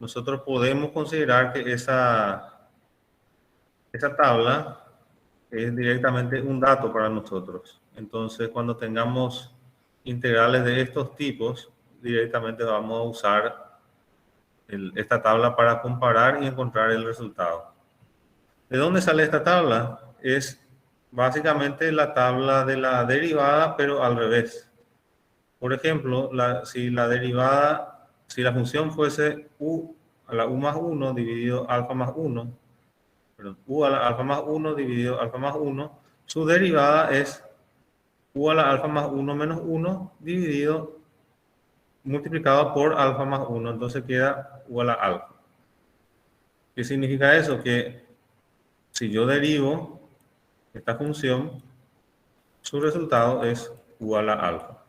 nosotros podemos considerar que esa tabla es directamente un dato para nosotros. Entonces, cuando tengamos integrales de estos tipos, directamente vamos a usar esta tabla para comparar y encontrar el resultado. ¿De dónde sale esta tabla? Es básicamente la tabla de la derivada, pero al revés. Por ejemplo, si la función fuese u a la u más 1 dividido alfa más 1, perdón, u a la alfa más 1 dividido alfa más 1, su derivada es u a la alfa más 1 menos 1 dividido multiplicado por alfa más 1, entonces queda u a la alfa. ¿Qué significa eso? Que si yo derivo esta función, su resultado es u a la alfa.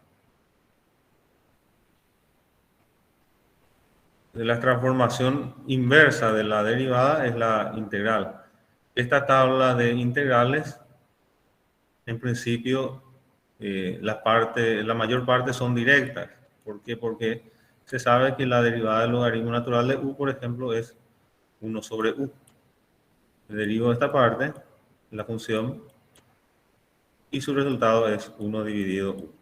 La transformación inversa de la derivada es la integral. Esta tabla de integrales, en principio, la mayor parte son directas. ¿Por qué? Porque se sabe que la derivada del logaritmo natural de u, por ejemplo, es 1 sobre u. Derivo esta parte, la función, y su resultado es 1 dividido u.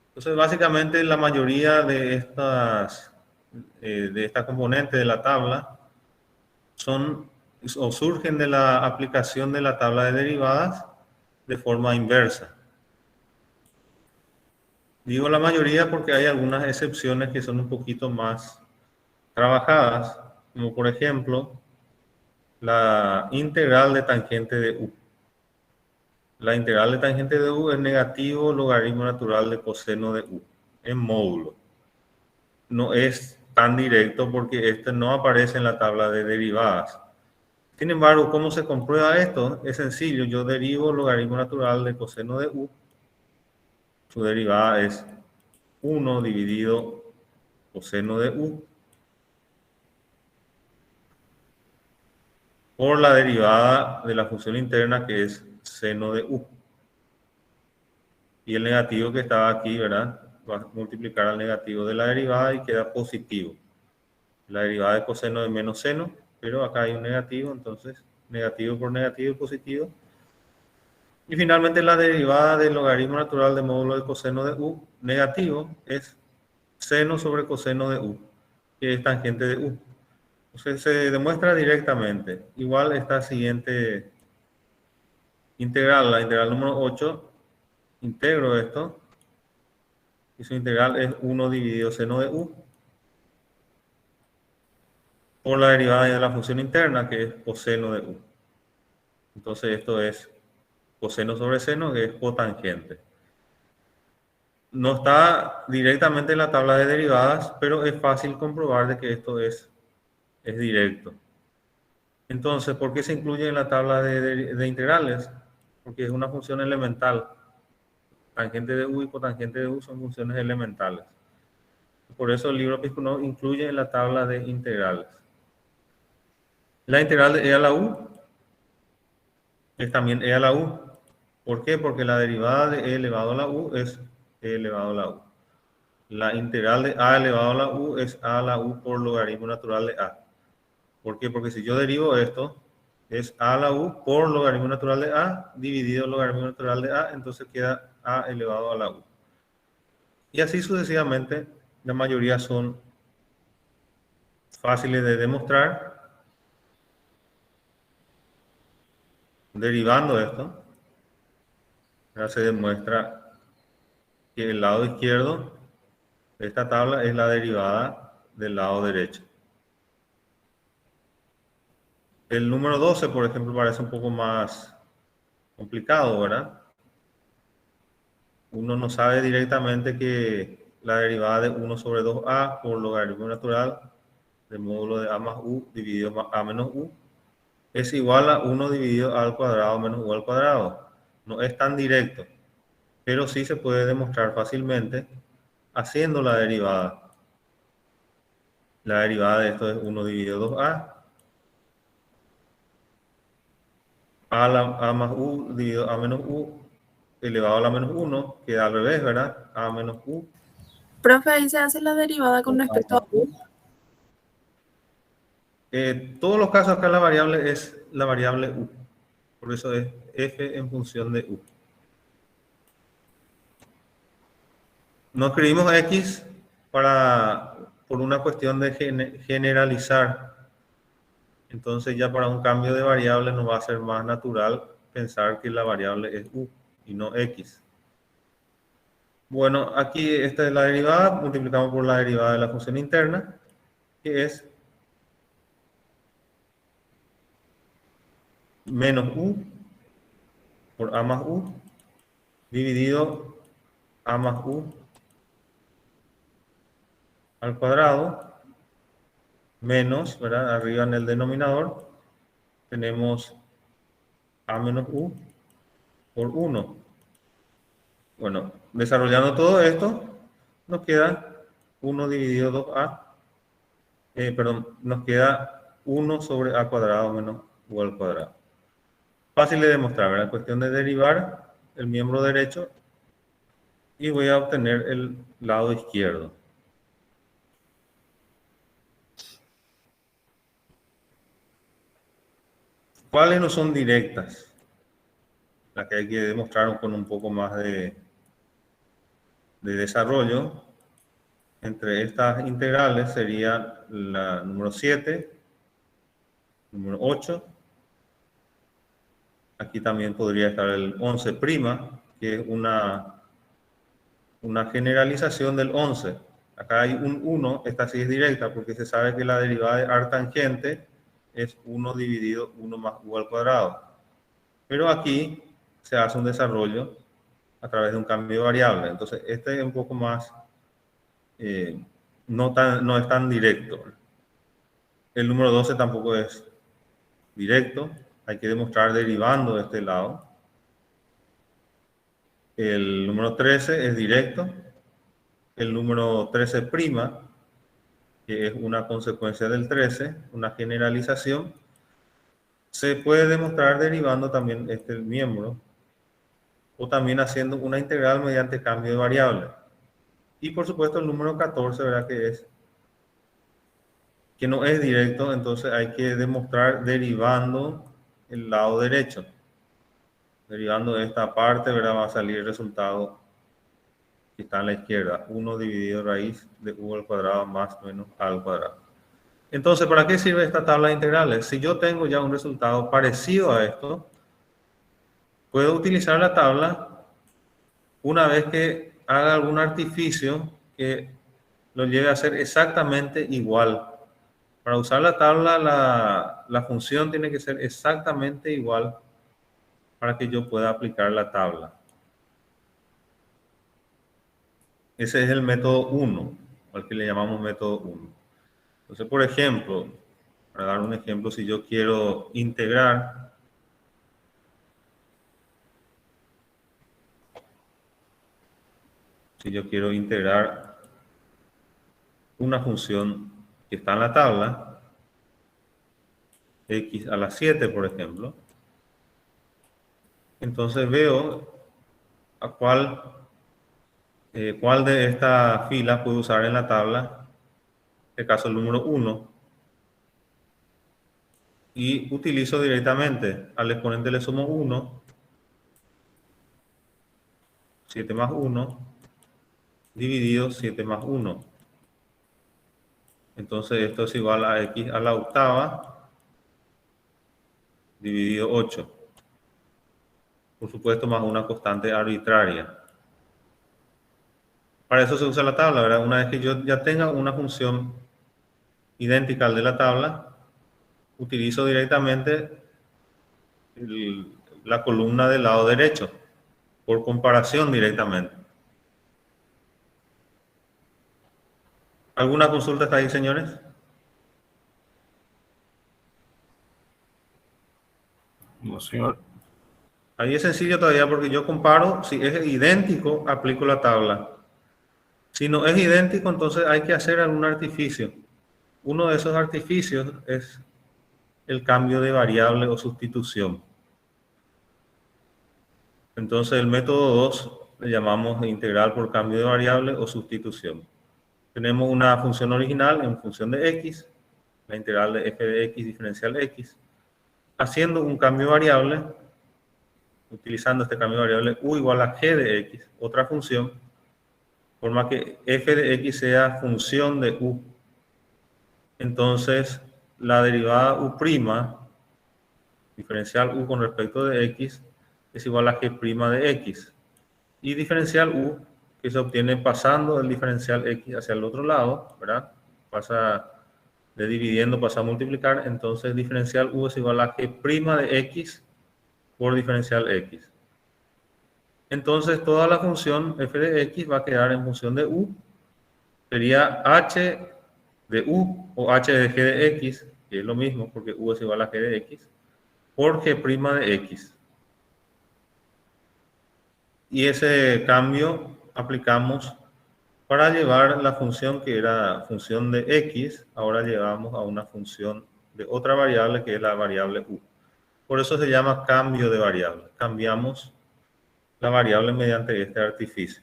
Entonces, básicamente, la mayoría de estas componentes de la tabla surgen de la aplicación de la tabla de derivadas de forma inversa. Digo la mayoría porque hay algunas excepciones que son un poquito más trabajadas, como por ejemplo la integral de tangente de u. La integral de tangente de u es negativo logaritmo natural de coseno de u en módulo. No es tan directo porque este no aparece en la tabla de derivadas. Sin embargo, ¿cómo se comprueba esto? Es sencillo. Yo derivo logaritmo natural de coseno de u. Su derivada es 1 dividido coseno de u por la derivada de la función interna que es seno de u. Y el negativo que estaba aquí, ¿verdad? Va a multiplicar al negativo de la derivada y queda positivo. La derivada de coseno es menos seno, pero acá hay un negativo, entonces negativo por negativo es positivo. Y finalmente la derivada del logaritmo natural de módulo de coseno de u negativo es seno sobre coseno de u, que es tangente de u. Entonces se demuestra directamente. Igual esta siguiente integral, la integral número 8, integro esto y su integral es 1 dividido seno de u por la derivada de la función interna que es coseno de u. Entonces esto es coseno sobre seno, que es cotangente. No está directamente en la tabla de derivadas, pero es fácil comprobar de que esto es directo. Entonces, ¿por qué se incluye en la tabla de integrales? Porque es una función elemental. Tangente de u y cotangente de u son funciones elementales. Por eso el libro Piskunov incluye en la tabla de integrales. La integral de e a la u es también e a la u. ¿Por qué? Porque la derivada de e elevado a la u es e elevado a la u. La integral de a elevado a la u es a la u por logaritmo natural de a. ¿Por qué? Porque si yo derivo esto, es a a la u por logaritmo natural de a dividido logaritmo natural de a, entonces queda a elevado a la u. Y así sucesivamente, la mayoría son fáciles de demostrar. Derivando esto, ya se demuestra que el lado izquierdo de esta tabla es la derivada del lado derecho. El número 12, por ejemplo, parece un poco más complicado, ¿verdad? Uno no sabe directamente que la derivada de 1 sobre 2a por logaritmo natural del módulo de a más u dividido por a menos u es igual a 1 dividido a al cuadrado menos u al cuadrado. No es tan directo, pero sí se puede demostrar fácilmente haciendo la derivada. La derivada de esto es 1 dividido 2a. A más u dividido a menos u elevado a la menos 1, queda al revés, ¿verdad? A menos u. Profe, ahí se hace la derivada con respecto a u. Todos los casos acá la variable es la variable u. Por eso es f en función de u. No escribimos x por una cuestión de generalizar. Entonces ya para un cambio de variable nos va a ser más natural pensar que la variable es u y no x. Bueno, aquí esta es la derivada, multiplicamos por la derivada de la función interna, que es menos u por a más u dividido a más u al cuadrado menos, ¿verdad? Arriba en el denominador tenemos a menos u por 1. Bueno, desarrollando todo esto, nos queda 1 dividido 2a, perdón, nos queda 1 sobre a cuadrado menos u al cuadrado. Fácil de demostrar, ¿verdad? Cuestión de derivar el miembro derecho y voy a obtener el lado izquierdo. ¿Cuáles no son directas? Las que hay que demostrar con un poco más de desarrollo. Entre estas integrales sería la número 7, número 8. Aquí también podría estar el 11', que es una generalización del 11. Acá hay un 1, esta sí es directa porque se sabe que la derivada de arctangente es 1 dividido 1 más u al cuadrado. Pero aquí se hace un desarrollo a través de un cambio de variable. Entonces, este es un poco más, no es tan directo. El número 12 tampoco es directo. Hay que demostrar derivando de este lado. El número 13 es directo. El número 13', que es una consecuencia del 13, una generalización, se puede demostrar derivando también este miembro o también haciendo una integral mediante cambio de variable. Y por supuesto el número 14, ¿verdad? Que no es directo, entonces hay que demostrar derivando el lado derecho. Derivando de esta parte, ¿verdad? Va a salir el resultado que está en la izquierda, 1 dividido raíz de u al cuadrado más menos a al cuadrado. Entonces, ¿para qué sirve esta tabla de integrales? Si yo tengo ya un resultado parecido a esto, puedo utilizar la tabla una vez que haga algún artificio que lo lleve a ser exactamente igual. Para usar la tabla, la función tiene que ser exactamente igual para que yo pueda aplicar la tabla. Ese es el método 1, al que le llamamos método 1. Entonces, por ejemplo, para dar un ejemplo, si yo quiero integrar una función que está en la tabla, x a la 7, por ejemplo, entonces veo a cuál de esta fila puedo usar en la tabla, en este caso el número 1, y utilizo directamente, al exponente le sumo 1, 7 más 1, dividido 7 más 1. Entonces esto es igual a x a la octava, dividido 8. Por supuesto, más una constante arbitraria. Para eso se usa la tabla, ¿verdad? Una vez que yo ya tenga una función idéntica al de la tabla, utilizo directamente la columna del lado derecho, por comparación directamente. ¿Alguna consulta hasta ahí, señores? No, señor. Ahí es sencillo todavía porque yo comparo, si es idéntico, aplico la tabla. Si no es idéntico, entonces hay que hacer algún artificio. Uno de esos artificios es el cambio de variable o sustitución. Entonces el método 2 le llamamos integral por cambio de variable o sustitución. Tenemos una función original en función de x la integral de f de x diferencial x, haciendo un cambio variable, utilizando este cambio variable u igual a g de x, otra función, forma que f de x sea función de u. Entonces, la derivada u', diferencial u con respecto de x, es igual a g' de x. Y diferencial u, que se obtiene pasando el diferencial x hacia el otro lado, ¿verdad? Pasa de dividiendo, pasa a multiplicar, entonces diferencial u es igual a g' de x por diferencial x. Entonces, toda la función f de x va a quedar en función de u. Sería h de u o h de g de x, que es lo mismo porque u es igual a g de x, por g' de x. Y ese cambio aplicamos para llevar la función que era función de x, ahora llevamos a una función de otra variable que es la variable u. Por eso se llama cambio de variable. Cambiamos la variable mediante este artificio.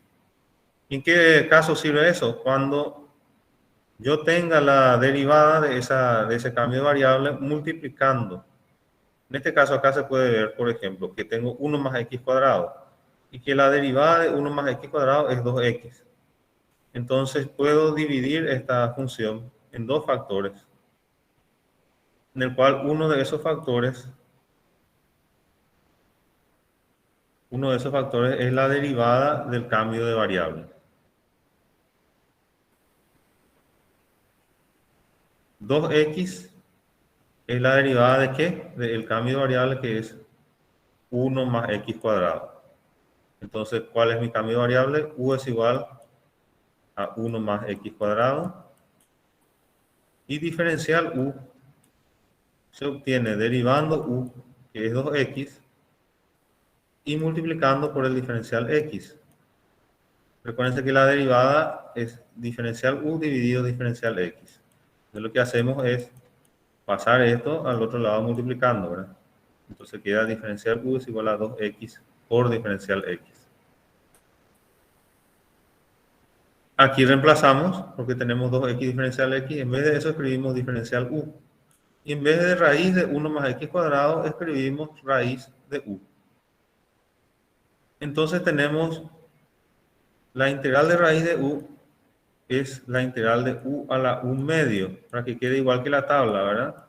¿En qué caso sirve eso? Cuando yo tenga la derivada de ese cambio de variable multiplicando. En este caso acá se puede ver, por ejemplo, que tengo 1 más x cuadrado y que la derivada de 1 más x cuadrado es 2x. Entonces puedo dividir esta función en dos factores, en el cual uno de esos factores es la derivada del cambio de variable. 2x es la derivada de ¿qué? Del cambio de variable, que es 1 más x cuadrado. Entonces, ¿cuál es mi cambio de variable? U es igual a 1 más x cuadrado. Y diferencial u se obtiene derivando u, que es 2x, y multiplicando por el diferencial x. Recuerden que la derivada es diferencial u dividido diferencial x. Entonces lo que hacemos es pasar esto al otro lado multiplicando, ¿verdad? Entonces queda diferencial u es igual a 2x por diferencial x. Aquí reemplazamos, porque tenemos 2x diferencial x, en vez de eso escribimos diferencial u. Y en vez de raíz de 1 más x cuadrado, escribimos raíz de u. Entonces tenemos la integral de raíz de u es la integral de u a la 1 medio, para que quede igual que la tabla, ¿verdad?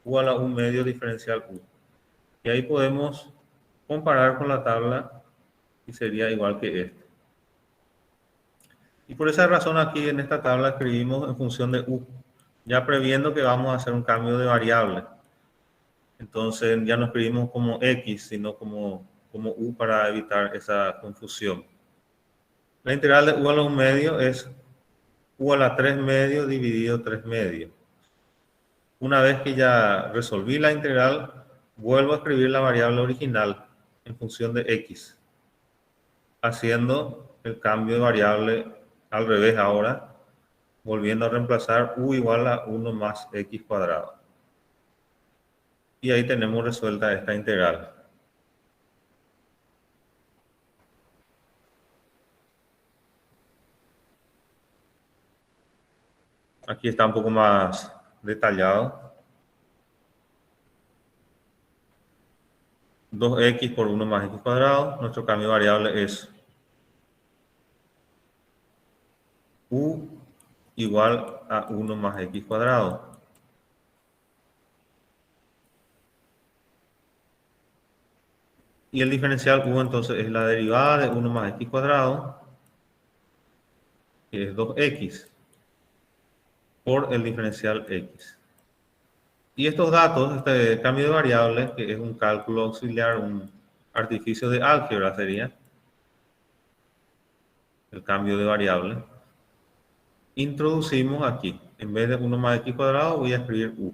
U a la 1 medio diferencial u. Y ahí podemos comparar con la tabla y sería igual que esto. Y por esa razón aquí en esta tabla escribimos en función de u, ya previendo que vamos a hacer un cambio de variable. Entonces ya no escribimos como x, sino como u para evitar esa confusión. La integral de u a la 1 medio es u a la 3 medio dividido 3 medio. Una vez que ya resolví la integral, vuelvo a escribir la variable original en función de x, haciendo el cambio de variable al revés ahora, volviendo a reemplazar u igual a 1 más x cuadrado. Y ahí tenemos resuelta esta integral. Aquí está un poco más detallado. 2x por 1 más x cuadrado. Nuestro cambio de variable es u igual a 1 más x cuadrado. Y el diferencial u entonces es la derivada de 1 más x cuadrado, que es 2x, por el diferencial x. Y estos datos, este cambio de variable, que es un cálculo auxiliar, un artificio de álgebra sería, el cambio de variable, introducimos aquí. En vez de 1 más x cuadrado voy a escribir u.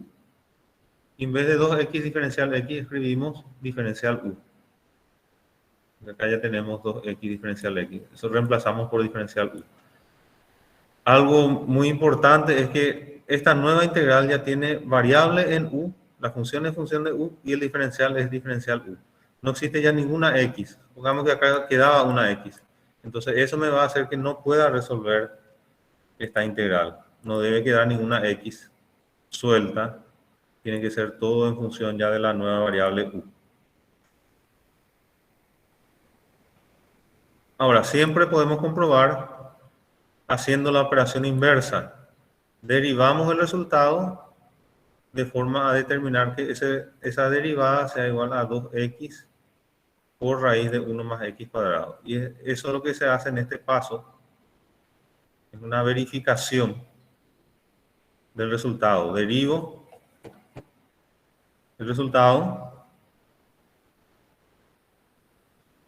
Y en vez de 2x diferencial x escribimos diferencial u. Acá ya tenemos 2x diferencial x. Eso reemplazamos por diferencial u. Algo muy importante es que esta nueva integral ya tiene variable en u, la función es función de u y el diferencial es diferencial u. No existe ya ninguna x. Pongamos que acá quedaba una x. Entonces eso me va a hacer que no pueda resolver esta integral. No debe quedar ninguna x suelta, tiene que ser todo en función ya de la nueva variable u. Ahora, siempre podemos comprobar haciendo la operación inversa. Derivamos el resultado de forma a determinar que esa derivada sea igual a 2x por raíz de 1 más x cuadrado. Y eso es lo que se hace en este paso. Es una verificación del resultado. Derivo el resultado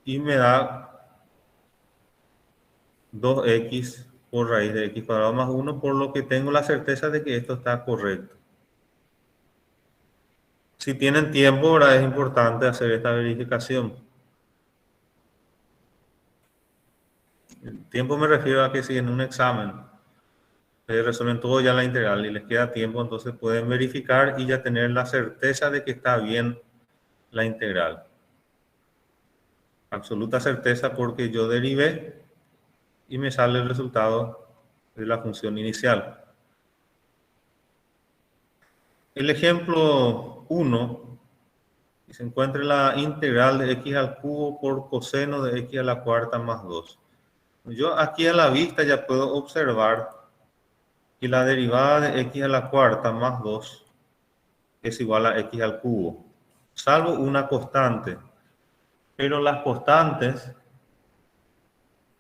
y me da 2x por raíz de x cuadrado más 1, por lo que tengo la certeza de que esto está correcto. Si tienen tiempo, ahora es importante hacer esta verificación. El tiempo me refiero a que si en un examen resuelven todo ya la integral y les queda tiempo, entonces pueden verificar y ya tener la certeza de que está bien la integral. Absoluta certeza porque yo derivé y me sale el resultado de la función inicial. El ejemplo 1, se encuentra la integral de x al cubo por coseno de x a la cuarta más 2. Yo aquí a la vista ya puedo observar que la derivada de x a la cuarta más 2 es igual a x al cubo, salvo una constante. Pero las constantes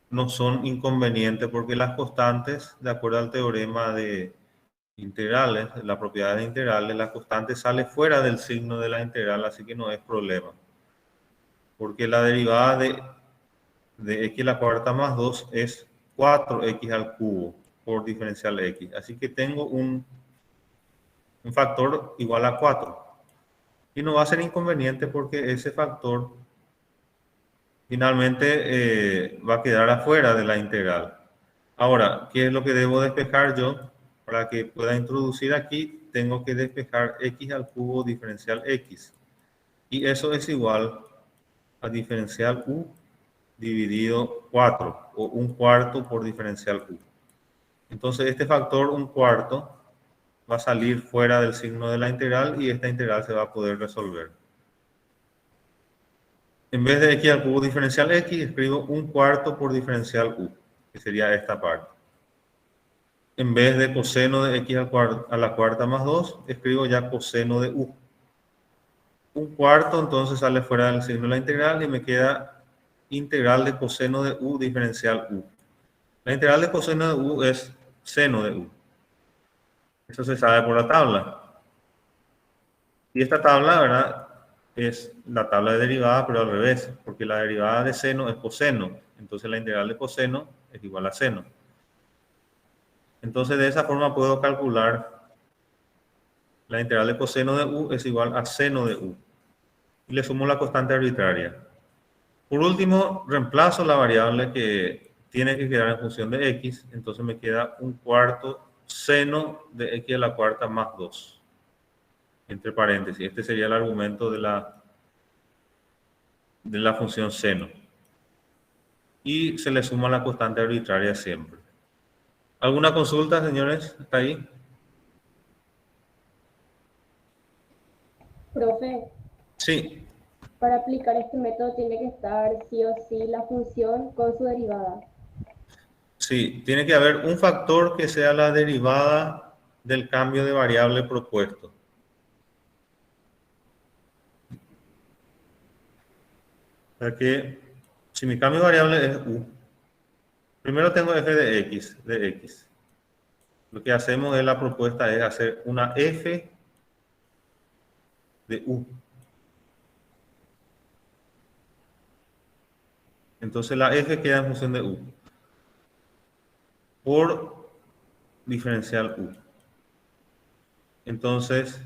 no son inconvenientes porque las constantes, de acuerdo al teorema de integrales, la propiedad de integrales, la constante sale fuera del signo de la integral, así que no es problema. Porque la derivada de x a la cuarta más 2 es 4x al cubo por diferencial x. Así que tengo un factor igual a 4. Y no va a ser inconveniente porque ese factor finalmente va a quedar afuera de la integral. Ahora, ¿qué es lo que debo despejar yo? Para que pueda introducir aquí, tengo que despejar x al cubo diferencial x. Y eso es igual a diferencial u dividido 4, o 1/4 por diferencial u. Entonces, este factor 1/4 va a salir fuera del signo de la integral y esta integral se va a poder resolver. En vez de x al cubo diferencial x, escribo 1/4 por diferencial u, que sería esta parte. En vez de coseno de x a la cuarta más 2, escribo ya coseno de u. 1/4 entonces sale fuera del signo de la integral y me queda integral de coseno de u diferencial u. La integral de coseno de u es seno de u. Eso se sabe por la tabla. Y esta tabla, ¿verdad?, es la tabla de derivada, pero al revés, porque la derivada de seno es coseno. Entonces la integral de coseno es igual a seno. Entonces de esa forma puedo calcular la integral de coseno de u es igual a seno de u. Y le sumo la constante arbitraria. Por último, reemplazo la variable que tiene que quedar en función de x. Entonces me queda 1/4 seno de x a la cuarta más 2. Entre paréntesis. Este sería el argumento de la función seno. Y se le suma la constante arbitraria siempre. ¿Alguna consulta, señores? ¿Está ahí? Profe, Sí. para aplicar este método tiene que estar sí o sí la función con su derivada. Sí, tiene que haber un factor que sea la derivada del cambio de variable propuesto. O sea que si mi cambio de variable es u, primero tengo f de x. Lo que hacemos en la propuesta es hacer una f de u. Entonces la f queda en función de u por diferencial u. Entonces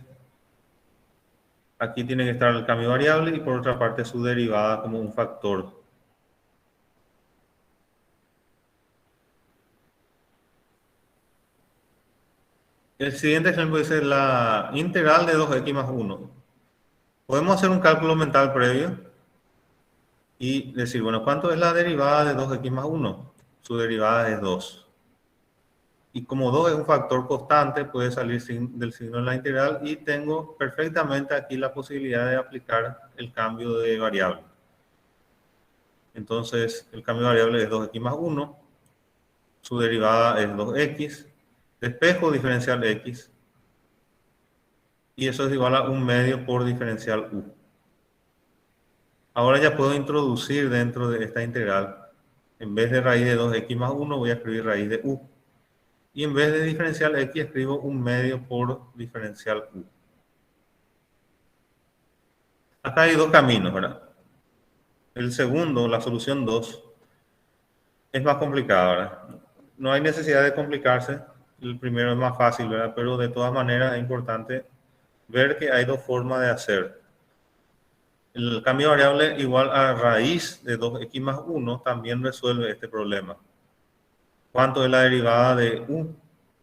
aquí tiene que estar el cambio de variable y por otra parte su derivada como un factor. El siguiente ejemplo dice la integral de 2x más 1. Podemos hacer un cálculo mental previo y decir, bueno, ¿cuánto es la derivada de 2x más 1? Su derivada es 2. Y como 2 es un factor constante, puede salir del signo de la integral y tengo perfectamente aquí la posibilidad de aplicar el cambio de variable. Entonces, el cambio de variable es 2x más 1, su derivada es 2x, despejo diferencial x, y eso es igual a 1 medio por diferencial u. Ahora ya puedo introducir dentro de esta integral, en vez de raíz de 2x más 1, voy a escribir raíz de u. Y en vez de diferencial x, escribo 1 medio por diferencial u. Acá hay 2 caminos, ¿verdad? El segundo, la solución 2, es más complicada, ¿verdad? No hay necesidad de complicarse. El primero es más fácil, ¿verdad? Pero de todas maneras es importante ver que hay 2 formas de hacer. El cambio de variable igual a raíz de 2x más 1 también resuelve este problema. ¿Cuánto es la derivada de u?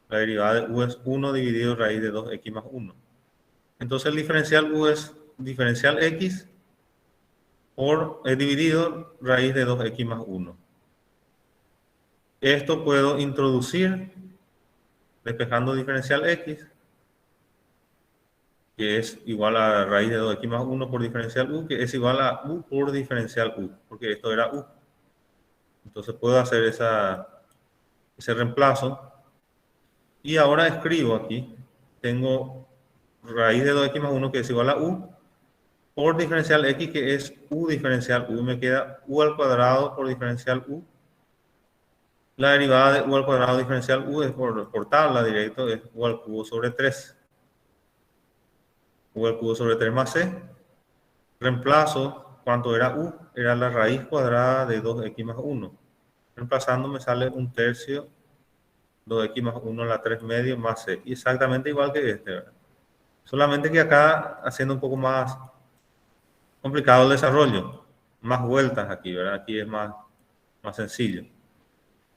La derivada de u es 1 dividido raíz de 2x más 1. Entonces el diferencial u es diferencial x por dividido raíz de 2x más 1. Esto puedo introducir despejando diferencial x, que es igual a raíz de 2x más 1 por diferencial u, que es igual a u por diferencial u, porque esto era u. Entonces puedo hacer ese reemplazo. Y ahora escribo aquí, tengo raíz de 2x más 1, que es igual a u, por diferencial x, que es u diferencial u. Me queda u al cuadrado por diferencial u. La derivada de u al cuadrado diferencial u es por tabla directo, es u al cubo sobre 3. U al cubo sobre 3 más c. Reemplazo, ¿cuánto era u? Era la raíz cuadrada de 2x más 1. Reemplazando me sale 1/3, 2x más 1 a la 3 medio más c. Y exactamente igual que este, ¿verdad? Solamente que acá haciendo un poco más complicado el desarrollo. Más vueltas aquí, ¿verdad? Aquí es más sencillo.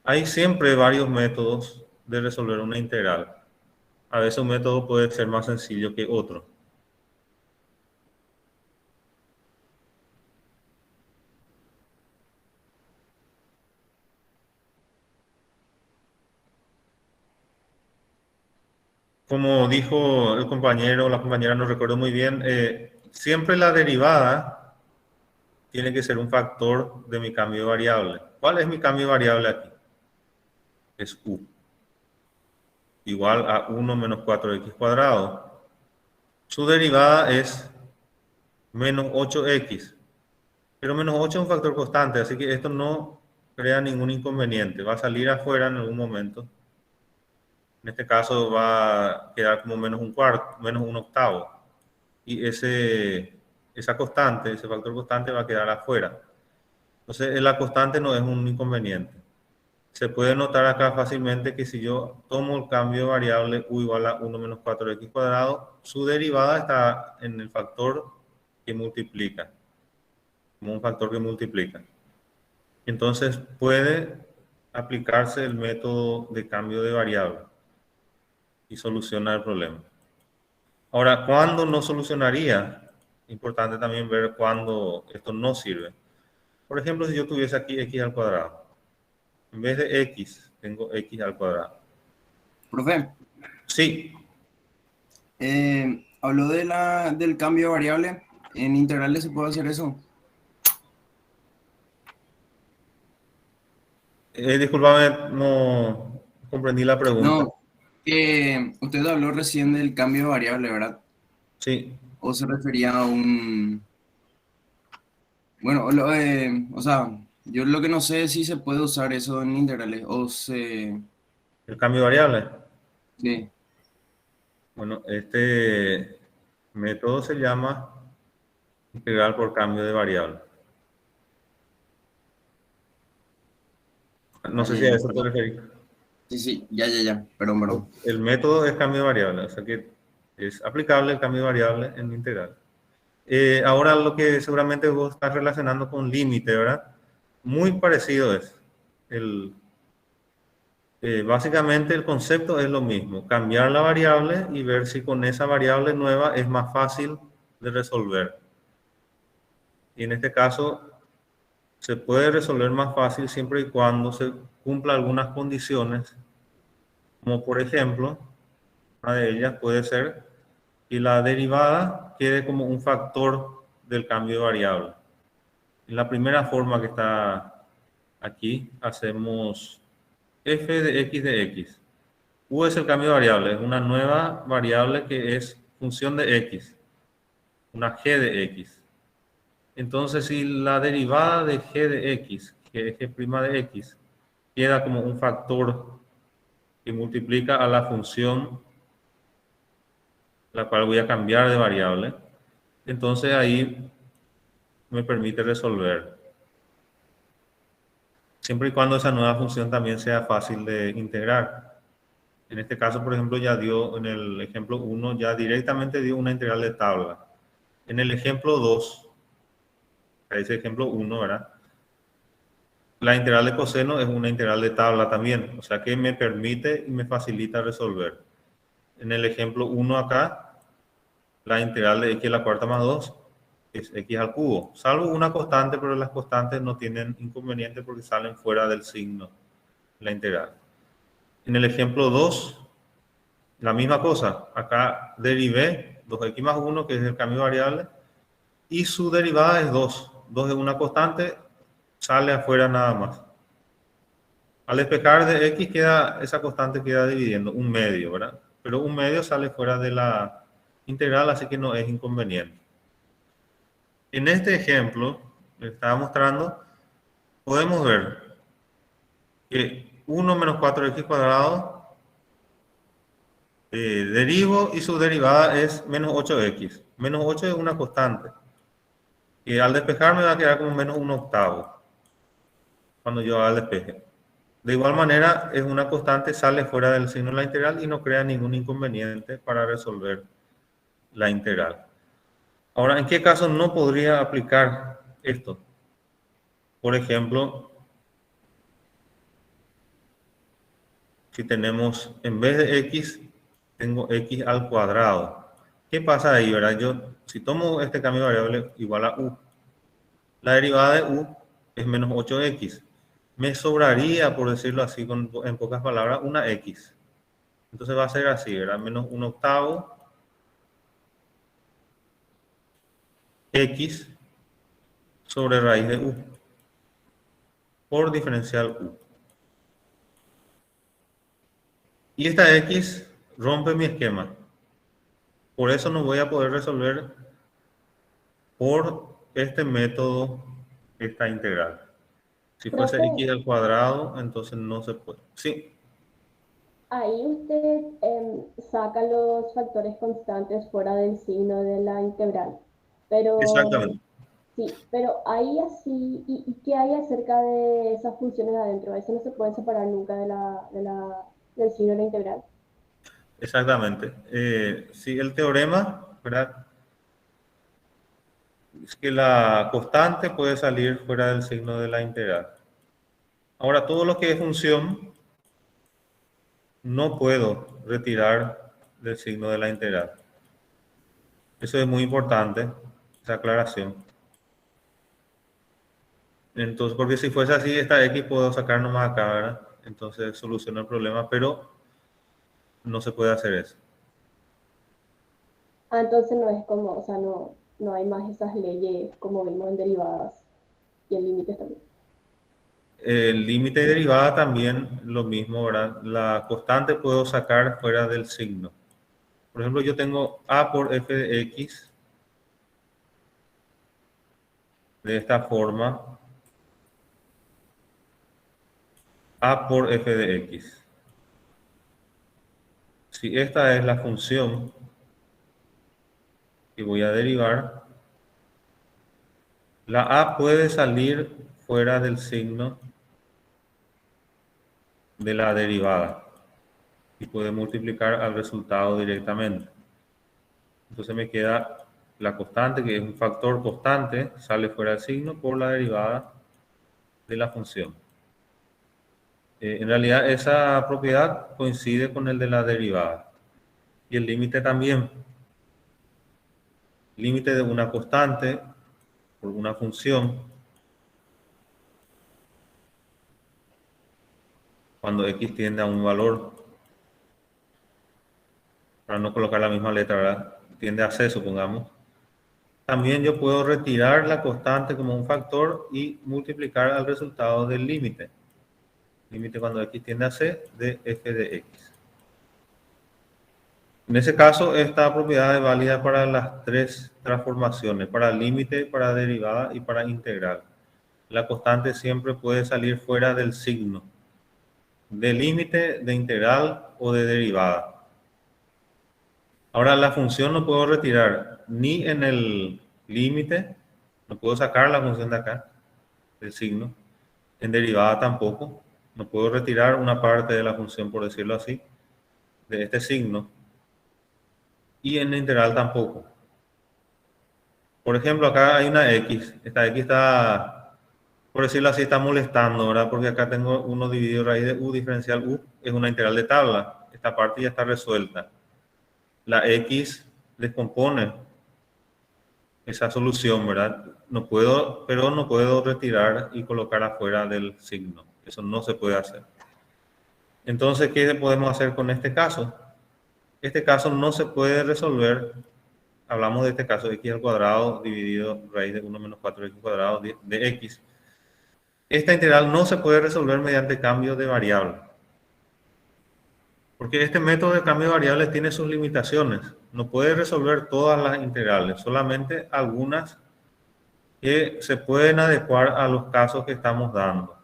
Hay siempre varios métodos de resolver una integral. A veces un método puede ser más sencillo que otro. Como dijo el compañero o la compañera, no recuerdo muy bien, siempre la derivada tiene que ser un factor de mi cambio de variable. ¿Cuál es mi cambio de variable aquí? Es u. Igual a 1 menos 4x cuadrado. Su derivada es menos 8x. Pero menos 8 es un factor constante, así que esto no crea ningún inconveniente. Va a salir afuera en algún momento. En este caso va a quedar como menos un cuarto, menos un octavo. Y esa constante, ese factor constante va a quedar afuera. Entonces, la constante no es un inconveniente. Se puede notar acá fácilmente que si yo tomo el cambio de variable u igual a 1 menos 4x cuadrado, su derivada está en el factor que multiplica, como un factor que multiplica. Entonces, puede aplicarse el método de cambio de variable y solucionar el problema. Ahora, ¿cuándo no solucionaría? Importante también ver cuándo esto no sirve. Por ejemplo, si yo tuviese aquí x al cuadrado, en vez de x, tengo x al cuadrado. Profe, Sí, habló del cambio de variable. ¿En integrales se puede hacer eso? discúlpame, no comprendí la pregunta. No, usted habló recién del cambio de variable, ¿verdad? Sí, ¿O se refería a un... Bueno, o sea, yo lo que no sé es si se puede usar eso en integrales o se... el cambio de variable. Sí. Bueno, este método se llama integral por cambio de variable. No sé si a eso te referís. Sí, ya. Perdón. El método es cambio de variable, o sea que es aplicable el cambio de variable en integral. Ahora lo que seguramente vos estás relacionando con límite, ¿verdad? Muy parecido es. Básicamente el concepto es lo mismo, cambiar la variable y ver si con esa variable nueva es más fácil de resolver. Y en este caso se puede resolver más fácil siempre y cuando se cumpla algunas condiciones Como por ejemplo, una de ellas puede ser que la derivada quede como un factor del cambio de variable. En la primera forma que está aquí, hacemos f de x. U es el cambio de variable, es una nueva variable que es función de x, una g de x. Entonces, si la derivada de g de x, que es g' de x, queda como un factor que multiplica a la función, la cual voy a cambiar de variable, entonces ahí me permite resolver. Siempre y cuando esa nueva función también sea fácil de integrar. En este caso, por ejemplo, ya dio, en el ejemplo 1, ya directamente dio una integral de tabla. En el ejemplo 2, ese ejemplo 1, ¿verdad? La integral de coseno es una integral de tabla también, o sea que me permite y me facilita resolver. En el ejemplo 1 acá, la integral de x a la cuarta más 2 es x al cubo, salvo una constante, pero las constantes no tienen inconveniente porque salen fuera del signo, la integral. En el ejemplo 2, la misma cosa, acá derivé 2x más 1, que es el cambio de variable, y su derivada es 2. 2 es una constante, sale afuera nada más. Al despejar de x, esa constante queda dividiendo, un medio, ¿verdad? Pero un medio sale fuera de la integral, así que no es inconveniente. En este ejemplo, que estaba mostrando, podemos ver que 1 menos 4x cuadrado derivo y su derivada es menos 8x. Menos 8 es una constante. Y al despejar me va a quedar como menos 1/8 cuando yo haga el despeje. De igual manera, es una constante, sale fuera del signo de la integral y no crea ningún inconveniente para resolver la integral. Ahora, ¿en qué caso no podría aplicar esto? Por ejemplo, si tenemos, en vez de x, tengo x al cuadrado. ¿Qué pasa ahí, verdad? Si tomo este cambio de variable igual a u, la derivada de u es menos 8x. Me sobraría, por decirlo así, en pocas palabras, una x. Entonces va a ser así, ¿verdad? Menos 1/8 x sobre raíz de u por diferencial u. Y esta x rompe mi esquema. Por eso no voy a poder resolver por este método esta integral. Si fuese Profe, x al cuadrado, entonces no se puede. Sí, ahí usted saca los factores constantes fuera del signo de la integral. Pero exactamente. sí, pero ahí así, ¿y qué hay acerca de esas funciones adentro? Eso no se puede separar nunca del signo de la integral. Exactamente. Sí, el teorema, ¿verdad? Es que la constante puede salir fuera del signo de la integral. Ahora, todo lo que es función, no puedo retirar del signo de la integral. Eso es muy importante, esa aclaración. Entonces, porque si fuese así, esta x puedo sacar nomás acá, ¿verdad? Entonces soluciono el problema, pero no se puede hacer eso. Ah, entonces no es como, o sea, no hay más esas leyes como vimos en derivadas y en límites también. El límite de derivada también lo mismo, ¿verdad? La constante puedo sacar fuera del signo. Por ejemplo, yo tengo a por f de x de esta forma, a por f de x. Si esta es la función que voy a derivar, la a puede salir fuera del signo de la derivada y puede multiplicar al resultado directamente. Entonces me queda la constante, que es un factor constante, sale fuera del signo por la derivada de la función. En realidad esa propiedad coincide con el de la derivada. Y el límite también. Límite de una constante por una función cuando x tiende a un valor para no colocar la misma letra, ¿verdad? Tiende a C, supongamos. También yo puedo retirar la constante como un factor y multiplicar al resultado del límite. Límite cuando x tiende a C de f de x. En ese caso, esta propiedad es válida para las tres transformaciones, para límite, para derivada y para integral. La constante siempre puede salir fuera del signo, de límite, de integral o de derivada. Ahora, la función no puedo retirar ni en el límite, no puedo sacar la función de acá, del signo, en derivada tampoco, no puedo retirar una parte de la función, por decirlo así, de este signo, y en integral tampoco. Por ejemplo, acá hay una x, esta x está, por decirlo así, está molestando, ¿verdad? Porque acá tengo 1 dividido raíz de u diferencial u, es una integral de tabla, esta parte ya está resuelta. La x descompone esa solución, ¿verdad? No puedo, pero no puedo retirar y colocar afuera del signo. Eso no se puede hacer. Entonces, ¿qué podemos hacer con este caso? Este caso no se puede resolver. Hablamos de este caso, x al cuadrado dividido raíz de 1 menos 4x cuadrado de x. Esta integral no se puede resolver mediante cambio de variable. Porque este método de cambio de variables tiene sus limitaciones. No puede resolver todas las integrales, solamente algunas que se pueden adecuar a los casos que estamos dando.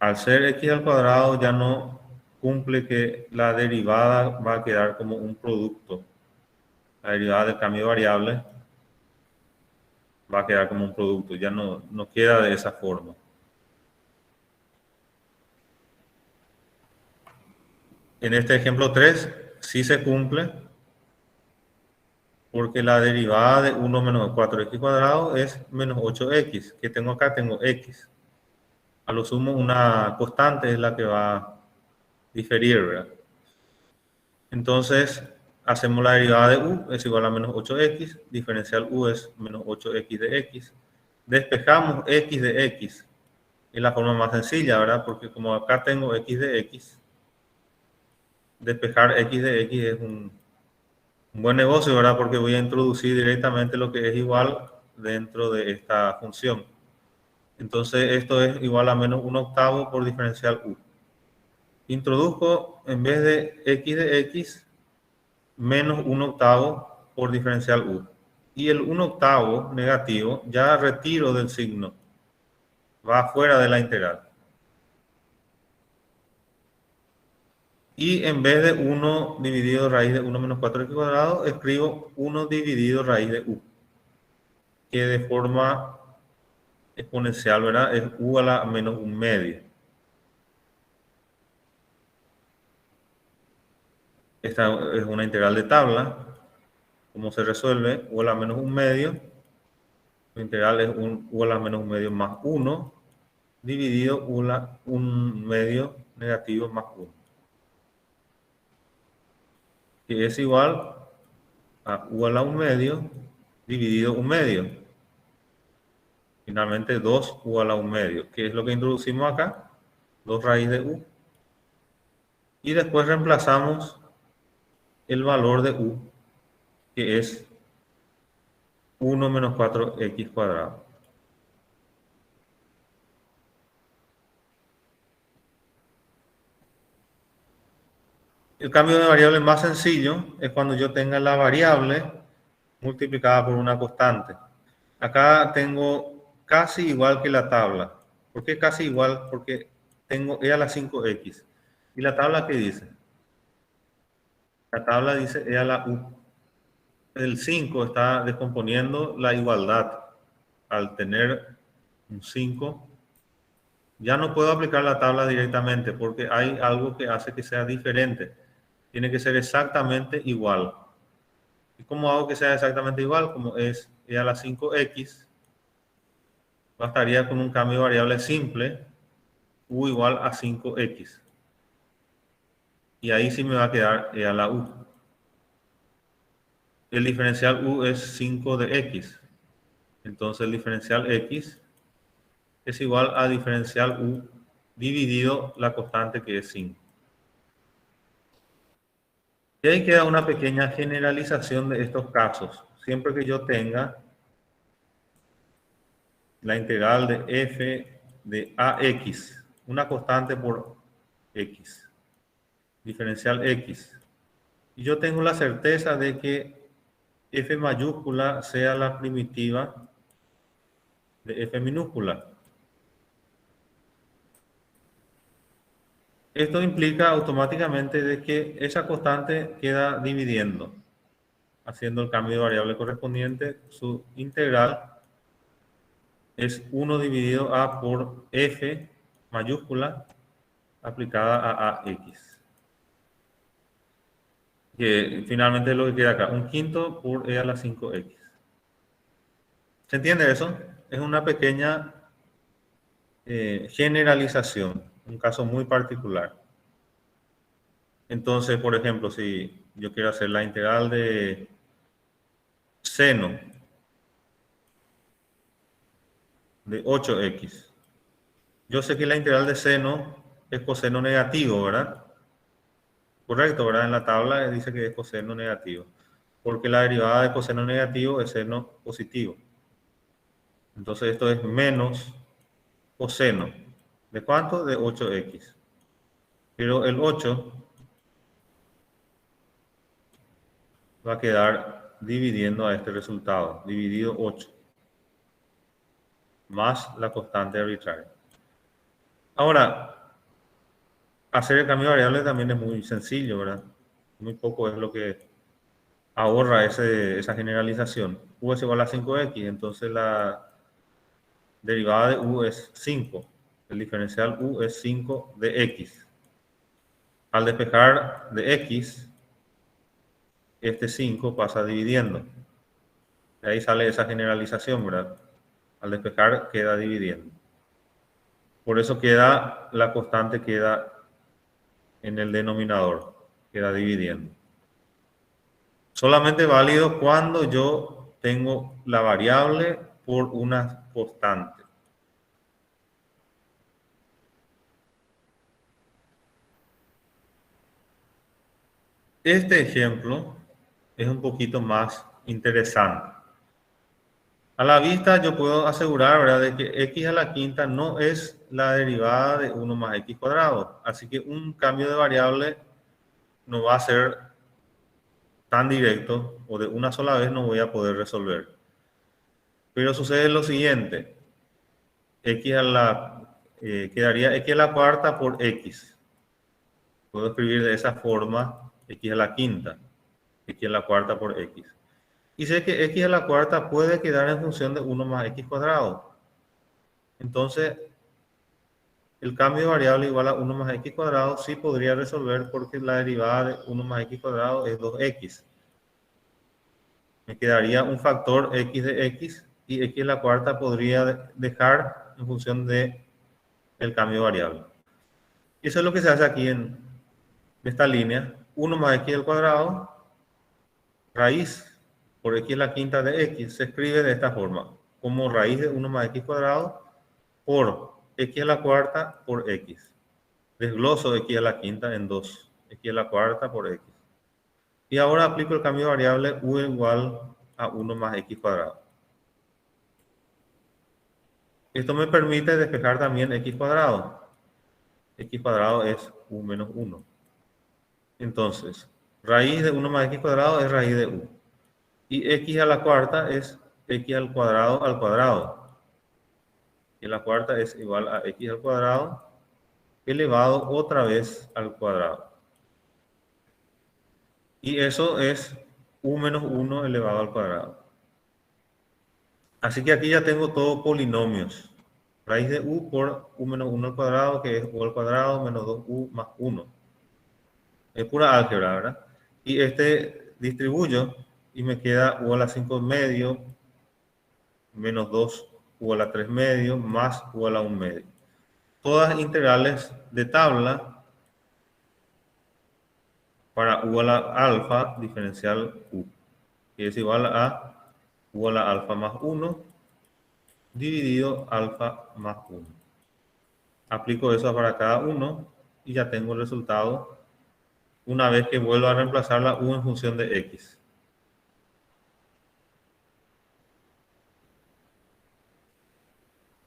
Al ser x al cuadrado ya no cumple que la derivada va a quedar como un producto. La derivada del cambio de variable va a quedar como un producto, ya no queda de esa forma. En este ejemplo 3 sí se cumple, porque la derivada de 1 menos 4x cuadrado es menos 8x. Que tengo acá, tengo x. A lo sumo una constante es la que va a diferir, ¿verdad? Entonces, hacemos la derivada de u, es igual a menos 8x, diferencial u es menos 8x de x. Despejamos x de x. Es la forma más sencilla, ¿verdad? Porque como acá tengo x de x, despejar x de x es un buen negocio, ¿verdad? Porque voy a introducir directamente lo que es igual dentro de esta función. Entonces, esto es igual a menos 1/8 por diferencial u. Introduzco, en vez de x, menos 1/8 por diferencial u. Y el 1/8 negativo ya retiro del signo. Va fuera de la integral. Y en vez de 1 dividido raíz de 1 menos 4x cuadrado, escribo 1 dividido raíz de u. Que de forma exponencial, ¿verdad? Es u a la menos 1/2. Esta es una integral de tabla. ¿Cómo se resuelve? U a la menos 1/2. La integral es u a la menos 1/2 más 1 dividido u a la 1/2 negativo más 1. Que es igual a u a la 1/2 dividido 1/2. Finalmente 2 u a la 1/2. ¿Qué es lo que introducimos acá? 2 raíz de u. Y después reemplazamos el valor de u, que es 1 menos 4x cuadrado. El cambio de variable más sencillo es cuando yo tenga la variable multiplicada por una constante. Acá tengo casi igual que la tabla. ¿Por qué casi igual? Porque tengo e a la 5x. ¿Y la tabla qué dice? La tabla dice e a la u. El 5 está descomponiendo la igualdad. Al tener un 5, ya no puedo aplicar la tabla directamente porque hay algo que hace que sea diferente. Tiene que ser exactamente igual. ¿Y cómo hago que sea exactamente igual? Como es e a la 5x, bastaría con un cambio de variable simple, u igual a 5x. Y ahí sí me va a quedar e a la u. El diferencial u es 5 de x. Entonces el diferencial x es igual a diferencial u dividido la constante que es 5. Y ahí queda una pequeña generalización de estos casos. Siempre que yo tenga la integral de f de ax, una constante por x, diferencial x, y yo tengo la certeza de que f mayúscula sea la primitiva de f minúscula. Esto implica automáticamente de que esa constante queda dividiendo, haciendo el cambio de variable correspondiente. Su integral es 1 dividido a por f mayúscula aplicada a ax. Que finalmente es lo que queda acá, 1/5 por e a la 5x. ¿Se entiende eso? Es una pequeña generalización, un caso muy particular. Entonces, por ejemplo, si yo quiero hacer la integral de seno de 8x, yo sé que la integral de seno es coseno negativo, ¿verdad? Correcto, ¿verdad? En la tabla dice que es coseno negativo, porque la derivada de coseno negativo es seno positivo. Entonces esto es menos coseno. ¿De cuánto? De 8x. Pero el 8 va a quedar dividiendo a este resultado, dividido 8, más la constante arbitraria. Ahora, hacer el cambio de variable también es muy sencillo, ¿verdad? Muy poco es lo que ahorra esa generalización. U es igual a 5x, entonces la derivada de u es 5. El diferencial u es 5 de x. Al despejar de x, este 5 pasa dividiendo. De ahí sale esa generalización, ¿verdad? Al despejar queda dividiendo. Por eso queda, la constante queda en el denominador, queda dividiendo. Solamente válido cuando yo tengo la variable por una constante. Este ejemplo es un poquito más interesante. A la vista yo puedo asegurar, ¿verdad?, de que x a la quinta no es la derivada de 1 más x cuadrado. Así que un cambio de variable no va a ser tan directo, o de una sola vez no voy a poder resolver. Pero sucede lo siguiente. Quedaría x a la cuarta por x. Puedo escribir de esa forma x a la quinta, x a la cuarta por x. Y sé que x a la cuarta puede quedar en función de 1 más x cuadrado. Entonces, el cambio de variable igual a 1 más x cuadrado sí podría resolver, porque la derivada de 1 más x cuadrado es 2x. Me quedaría un factor x de x, y x a la cuarta podría dejar en función de el cambio de variable. Y eso es lo que se hace aquí en esta línea. 1 más x al cuadrado, raíz por x a la quinta de x, se escribe de esta forma, como raíz de 1 más x cuadrado por x a la cuarta por x. Desgloso x a la quinta en 2, x a la cuarta por x. Y ahora aplico el cambio de variable u igual a 1 más x cuadrado. Esto me permite despejar también x cuadrado. X cuadrado es u menos 1. Entonces, raíz de 1 más x cuadrado es raíz de u. Y x a la cuarta es x al cuadrado al cuadrado. Y la cuarta es igual a x al cuadrado elevado otra vez al cuadrado. Y eso es u menos 1 elevado al cuadrado. Así que aquí ya tengo todo polinomios. Raíz de u por u menos 1 al cuadrado, que es u al cuadrado menos 2u más 1. Es pura álgebra, ¿verdad? Y este distribuyo y me queda u a la 5 medio menos 2 u a la 3 medio más u a la 1 medio. Todas integrales de tabla para u a la alfa diferencial u, que es igual a u a la alfa más 1 dividido alfa más 1. Aplico eso para cada uno y ya tengo el resultado una vez que vuelva a reemplazar la u en función de x.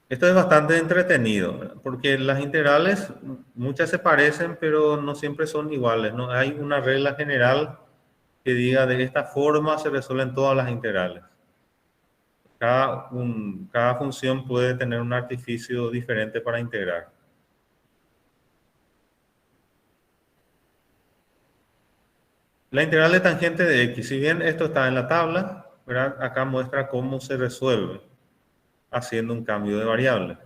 Esto es bastante entretenido, ¿verdad? Porque las integrales, muchas se parecen, pero no siempre son iguales. No hay una regla general que diga de esta forma se resuelven todas las integrales. Cada función puede tener un artificio diferente para integrar. La integral de tangente de x, si bien esto está en la tabla, ¿verdad? Acá muestra cómo se resuelve haciendo un cambio de variable.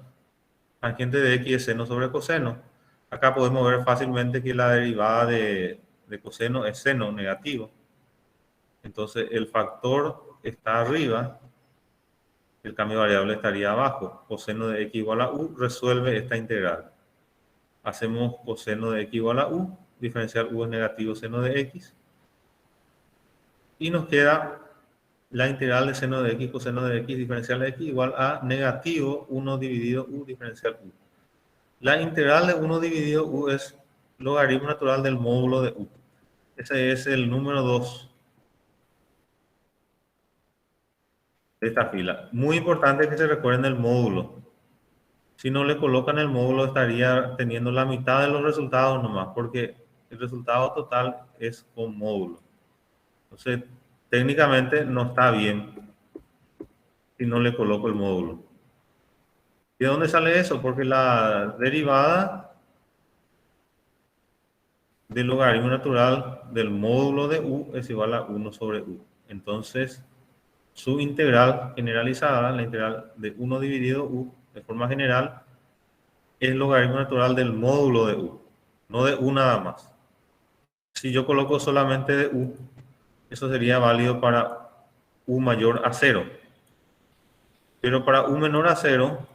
Tangente de x es seno sobre coseno. Acá podemos ver fácilmente que la derivada de coseno es seno negativo. Entonces el factor está arriba, el cambio de variable estaría abajo. Coseno de x igual a u resuelve esta integral. Hacemos coseno de x igual a u, diferencial u es negativo seno de x. Y nos queda la integral de seno de x coseno de x diferencial de x igual a negativo 1 dividido u diferencial u. La integral de 1 dividido u es logaritmo natural del módulo de u. Ese es el número 2 de esta fila. Muy importante que se recuerden el módulo. Si no le colocan el módulo estaría teniendo la mitad de los resultados nomás, porque el resultado total es con módulo. Entonces, técnicamente no está bien si no le coloco el módulo. ¿Y de dónde sale eso? Porque la derivada del logaritmo natural del módulo de u es igual a 1 sobre u. Entonces, su integral generalizada, la integral de 1 dividido u, de forma general, es logaritmo natural del módulo de u, no de u nada más. Si yo coloco solamente de u, eso sería válido para u mayor a 0. Pero para u menor a 0,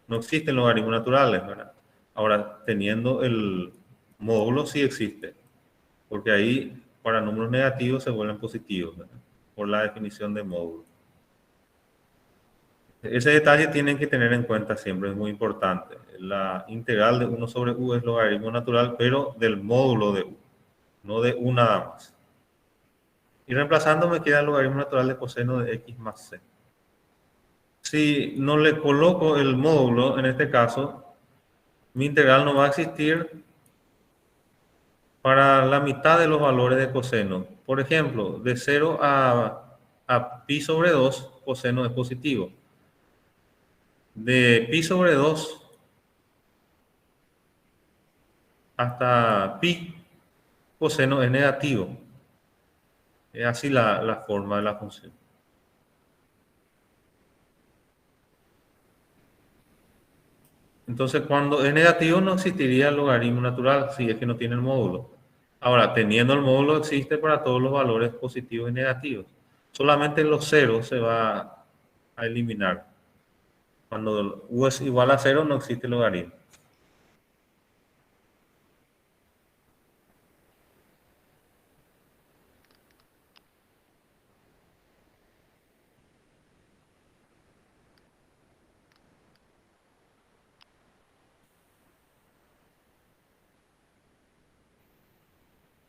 no existen logaritmos naturales, ¿verdad? Ahora, teniendo el módulo sí existe, porque ahí para números negativos se vuelven positivos, ¿verdad? Por la definición de módulo. Ese detalle tienen que tener en cuenta siempre, es muy importante. La integral de 1 sobre u es logaritmo natural, pero del módulo de u, no de u nada más. Y reemplazando me queda el logaritmo natural de coseno de x más c. Si no le coloco el módulo, en este caso, mi integral no va a existir para la mitad de los valores de coseno. Por ejemplo, de 0 a pi sobre 2, coseno es positivo. De pi sobre 2 hasta pi, coseno es negativo. Es así la forma de la función. Entonces, cuando es negativo no existiría el logaritmo natural, si es que no tiene el módulo. Ahora, teniendo el módulo existe para todos los valores positivos y negativos. Solamente los ceros se va a eliminar. Cuando u es igual a 0 no existe el logaritmo.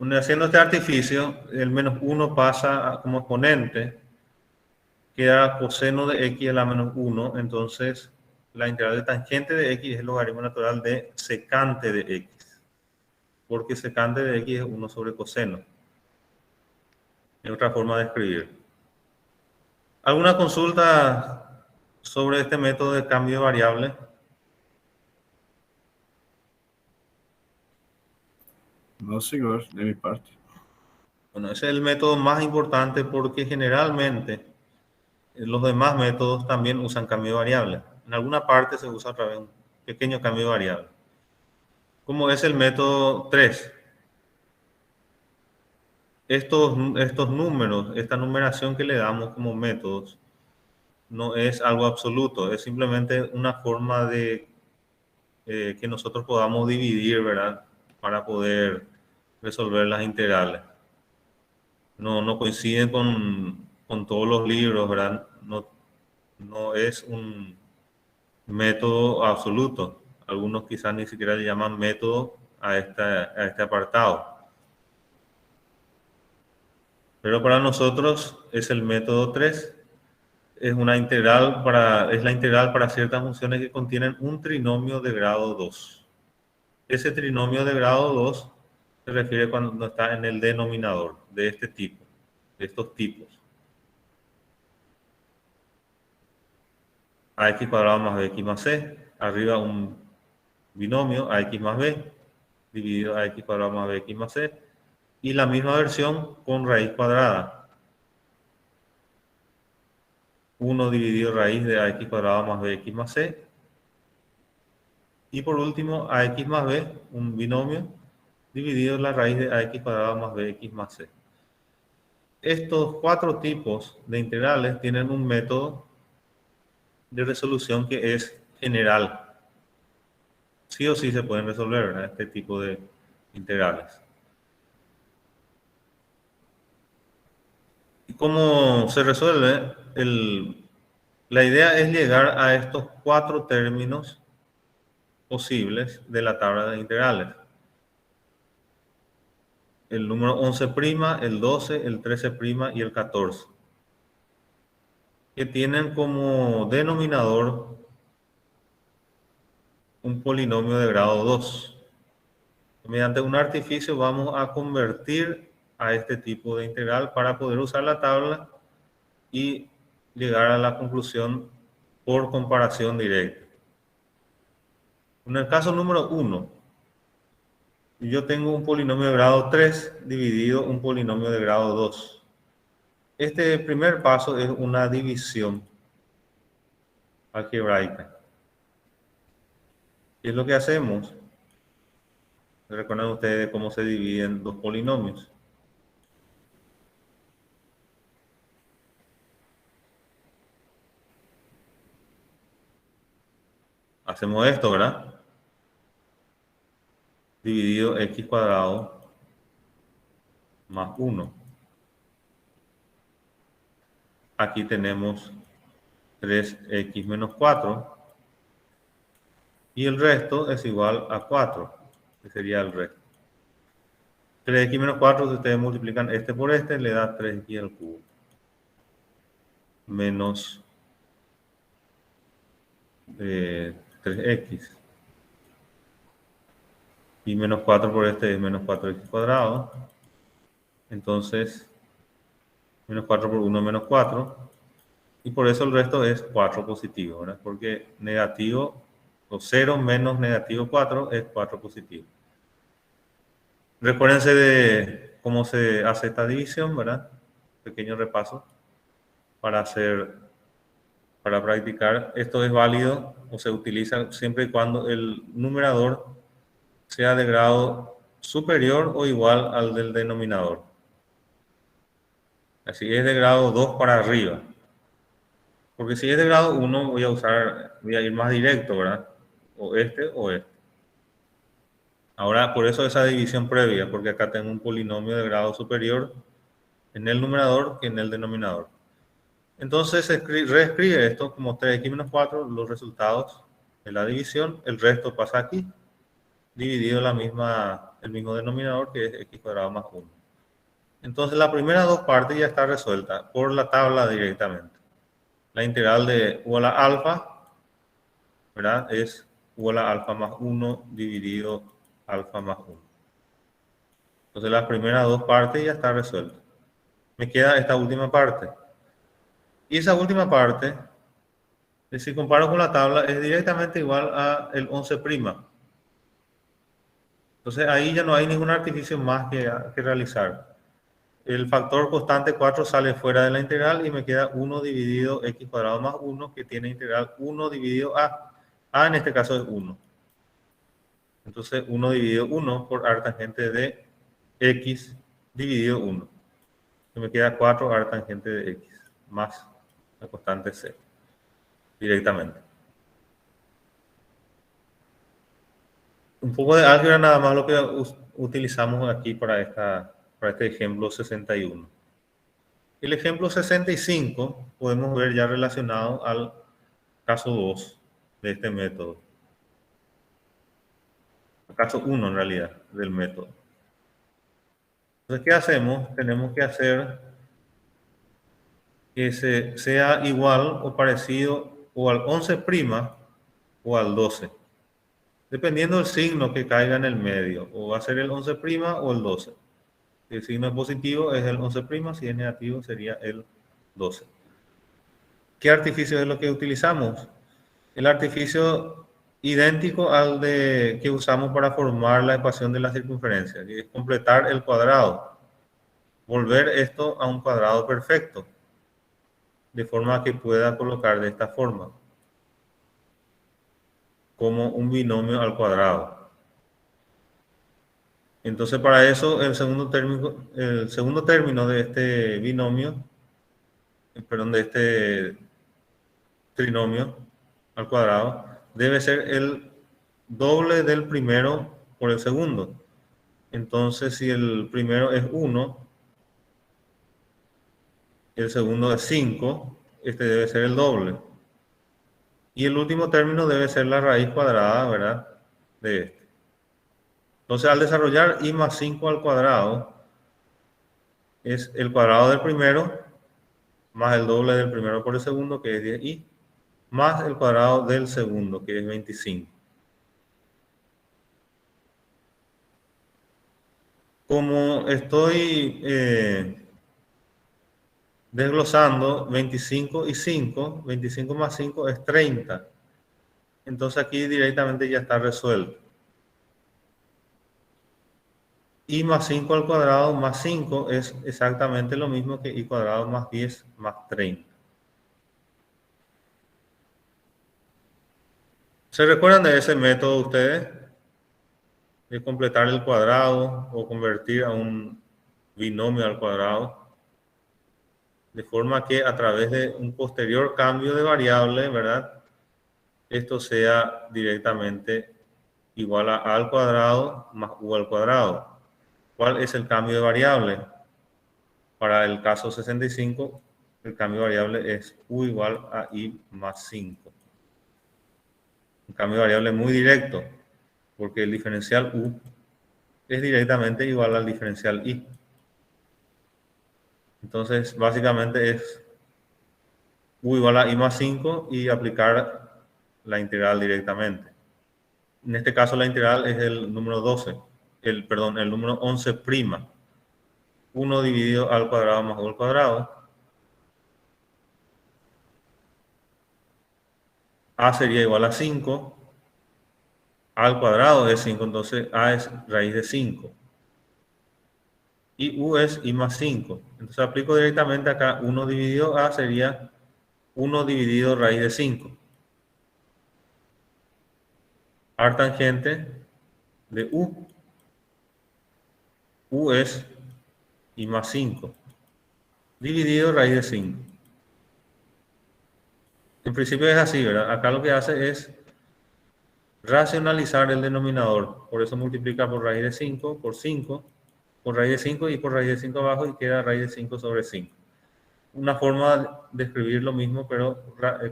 Haciendo este artificio, el menos 1 pasa como exponente, queda coseno de x a la menos 1, entonces la integral de tangente de x es el logaritmo natural de secante de x, porque secante de x es 1 sobre coseno. Es otra forma de escribir. ¿Alguna consulta sobre este método de cambio de variable? No, señor, de mi parte. Bueno, ese es el método más importante porque generalmente los demás métodos también usan cambio de variable. En alguna parte se usa otra vez un pequeño cambio de variable. Como es el método 3. Estos números, esta numeración que le damos como métodos, no es algo absoluto, es simplemente una forma de que nosotros podamos dividir, ¿verdad? Para poder resolver las integrales. No coinciden con todos los libros, ¿verdad? No es un método absoluto. Algunos quizás ni siquiera le llaman método a este apartado. Pero para nosotros es el método 3. Es la integral para ciertas funciones que contienen un trinomio de grado 2. Ese trinomio de grado 2 se refiere cuando está en el denominador de este tipo, de estos tipos. Ax cuadrado más bx más c, arriba un binomio ax más b, dividido ax cuadrado más bx más c, y la misma versión con raíz cuadrada. 1 dividido raíz de ax cuadrado más bx más c. Y por último, ax más b, un binomio, dividido la raíz de ax cuadrado más bx más c. Estos 4 tipos de integrales tienen un método de resolución que es general. Sí o sí se pueden resolver, ¿verdad?, este tipo de integrales. ¿Y cómo se resuelve? La idea es llegar a estos 4 términos posibles de la tabla de integrales. El número 11', el 12, el 13' y el 14, que tienen como denominador un polinomio de grado 2. Mediante un artificio vamos a convertir a este tipo de integral para poder usar la tabla y llegar a la conclusión por comparación directa. En el caso número 1, yo tengo un polinomio de grado 3 dividido un polinomio de grado 2. Este primer paso es una división algebraica. ¿Qué es lo que hacemos? ¿Recuerdan ustedes cómo se dividen dos polinomios? Hacemos esto, ¿verdad? Dividido x cuadrado más 1. Aquí tenemos 3x menos 4. Y el resto es igual a 4, que sería el resto. 3x menos 4, si ustedes multiplican este por este, le da 3x al cubo. Menos 3x. Y menos 4 por este es menos 4x cuadrado. Entonces, menos 4 por 1 menos 4. Y por eso el resto es 4 positivo, ¿verdad? Porque negativo, o 0 menos negativo 4 es 4 positivo. Recuérdense de cómo se hace esta división, ¿verdad? Pequeño repaso para practicar. Esto es válido o se utiliza siempre y cuando el numerador sea de grado superior o igual al del denominador. Así es de grado 2 para arriba. Porque si es de grado 1 voy a ir más directo, ¿verdad? O este o este. Ahora, por eso esa división previa, porque acá tengo un polinomio de grado superior en el numerador que en el denominador. Entonces se reescribe esto como 3x menos 4, los resultados de la división, el resto pasa aquí, dividido el mismo denominador que es x cuadrado más 1. Entonces la primera dos partes ya está resuelta por la tabla directamente. La integral de u a la alfa, ¿verdad?, es u a la alfa más 1 dividido alfa más 1. Entonces las primeras dos partes ya está resuelta. Me queda esta última parte. Y esa última parte, si comparo con la tabla, es directamente igual a el 11'. Entonces ahí ya no hay ningún artificio más que realizar. El factor constante 4 sale fuera de la integral y me queda 1 dividido x cuadrado más 1, que tiene integral 1 dividido a. A en este caso es 1. Entonces 1 dividido 1 por artangente de x dividido 1. Y me queda 4 artangente de x más la constante c directamente. Un poco de álgebra nada más lo que utilizamos aquí para este ejemplo 61. El ejemplo 65 podemos ver ya relacionado al caso 2 de este método. El caso 1 en realidad del método. Entonces, ¿qué hacemos? Tenemos que hacer que sea igual o parecido o al 11' o al 12. Dependiendo del signo que caiga en el medio, o va a ser el 11' o el 12. Si el signo es positivo es el 11', si es negativo sería el 12. ¿Qué artificio es lo que utilizamos? El artificio idéntico al que usamos para formar la ecuación de la circunferencia, que es completar el cuadrado, volver esto a un cuadrado perfecto, de forma que pueda colocar de esta forma, como un binomio al cuadrado. Entonces, para eso, el segundo término de este binomio, perdón, de este trinomio al cuadrado, debe ser el doble del primero por el segundo. Entonces, si el primero es 1, el segundo es 5, este debe ser el doble. Y el último término debe ser la raíz cuadrada, ¿verdad? De este. Entonces, al desarrollar i más 5 al cuadrado, es el cuadrado del primero más el doble del primero por el segundo, que es 10i, más el cuadrado del segundo, que es 25. Como estoy desglosando 25 y 5, 25 más 5 es 30. Entonces aquí directamente ya está resuelto. I más 5 al cuadrado más 5 es exactamente lo mismo que i cuadrado más 10 más 30. ¿Se recuerdan de ese método ustedes? De completar el cuadrado o convertir a un binomio al cuadrado. De forma que a través de un posterior cambio de variable, ¿verdad? Esto sea directamente igual a al cuadrado más u al cuadrado. ¿Cuál es el cambio de variable? Para el caso 65, el cambio de variable es u igual a i más 5. Un cambio de variable muy directo, porque el diferencial u es directamente igual al diferencial i. Entonces, básicamente es u igual a i más 5 y aplicar la integral directamente. En este caso, la integral es el número 12, el número 11'. 1 dividido al cuadrado más u al cuadrado. A sería igual a 5. A al cuadrado es 5, entonces a es raíz de 5. Y u es i más 5. Entonces aplico directamente acá 1 dividido a sería 1 dividido raíz de 5. Artangente de u. U es i más 5. Dividido raíz de 5. En principio es así, ¿verdad? Acá lo que hace es racionalizar el denominador. Por eso multiplica por raíz de 5, por 5, por raíz de 5 y por raíz de 5 abajo y queda raíz de 5 sobre 5. Una forma de escribir lo mismo, pero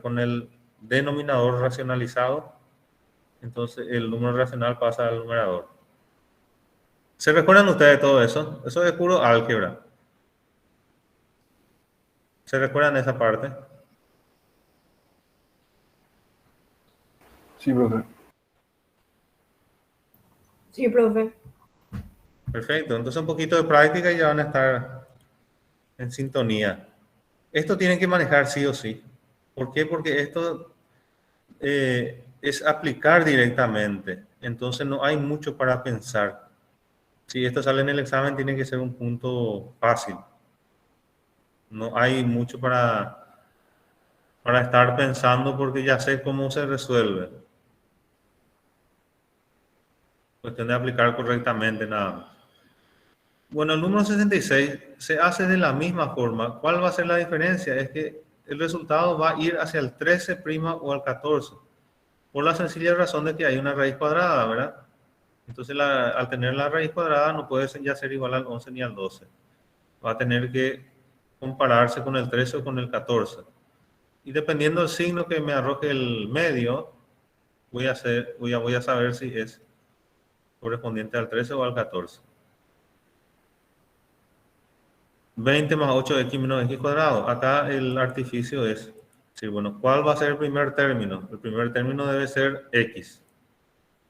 con el denominador racionalizado. Entonces el número racional pasa al numerador. ¿Se recuerdan ustedes de todo eso? Eso es puro álgebra. ¿Se recuerdan de esa parte? Sí, profe. Sí, profe. Perfecto. Entonces un poquito de práctica y ya van a estar en sintonía. Esto tienen que manejar sí o sí. ¿Por qué? Porque esto es aplicar directamente. Entonces no hay mucho para pensar. Si esto sale en el examen, tiene que ser un punto fácil. No hay mucho para estar pensando porque ya sé cómo se resuelve. Cuestión de aplicar correctamente nada más. Bueno, el número 66 se hace de la misma forma. ¿Cuál va a ser la diferencia? Es que el resultado va a ir hacia el 13' o al 14. Por la sencilla razón de que hay una raíz cuadrada, ¿verdad? Entonces, al tener la raíz cuadrada no puede ya ser igual al 11 ni al 12. Va a tener que compararse con el 13 o con el 14. Y dependiendo del signo que me arroje el medio, voy a saber si es correspondiente al 13 o al 14. 20 más 8x menos x cuadrado. Acá el artificio es decir, bueno, ¿cuál va a ser el primer término? El primer término debe ser x.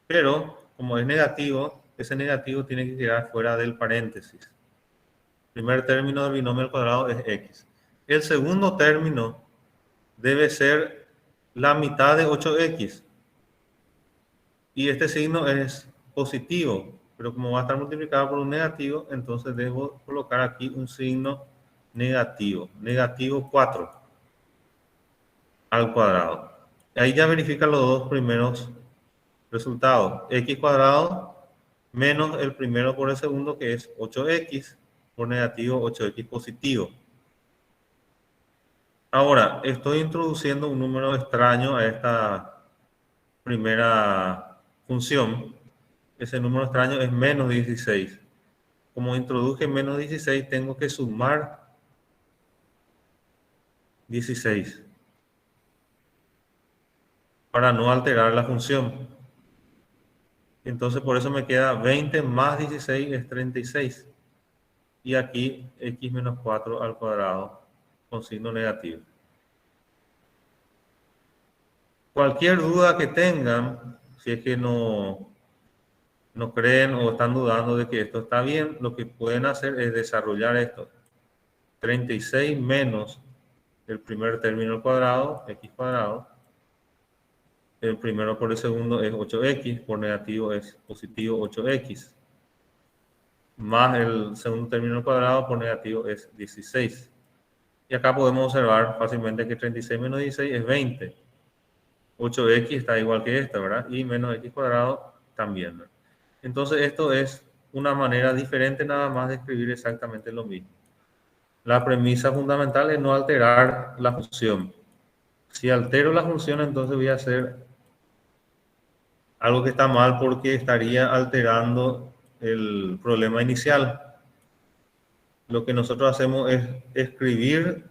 Pero, como es negativo, ese negativo tiene que quedar fuera del paréntesis. El primer término del binomio al cuadrado es x. El segundo término debe ser la mitad de 8x. Y este signo es positivo, pero como va a estar multiplicado por un negativo, entonces debo colocar aquí un signo negativo. Negativo 4 al cuadrado. Ahí ya verifica los dos primeros resultados. X cuadrado menos el primero por el segundo, que es 8x por negativo, 8x positivo. Ahora, estoy introduciendo un número extraño a esta primera función. Ese número extraño es menos 16. Como introduje menos 16, tengo que sumar 16 para no alterar la función. Entonces, por eso me queda 20 más 16 es 36. Y aquí x menos 4 al cuadrado con signo negativo. Cualquier duda que tengan, si es que no creen o están dudando de que esto está bien, lo que pueden hacer es desarrollar esto. 36 menos el primer término al cuadrado, x cuadrado. El primero por el segundo es 8x, por negativo es positivo 8x. Más el segundo término al cuadrado por negativo es 16. Y acá podemos observar fácilmente que 36 menos 16 es 20. 8x está igual que esta, ¿verdad? Y menos x cuadrado también, ¿verdad? Entonces esto es una manera diferente nada más de escribir exactamente lo mismo. La premisa fundamental es no alterar la función. Si altero la función, entonces voy a hacer algo que está mal porque estaría alterando el problema inicial. Lo que nosotros hacemos es escribir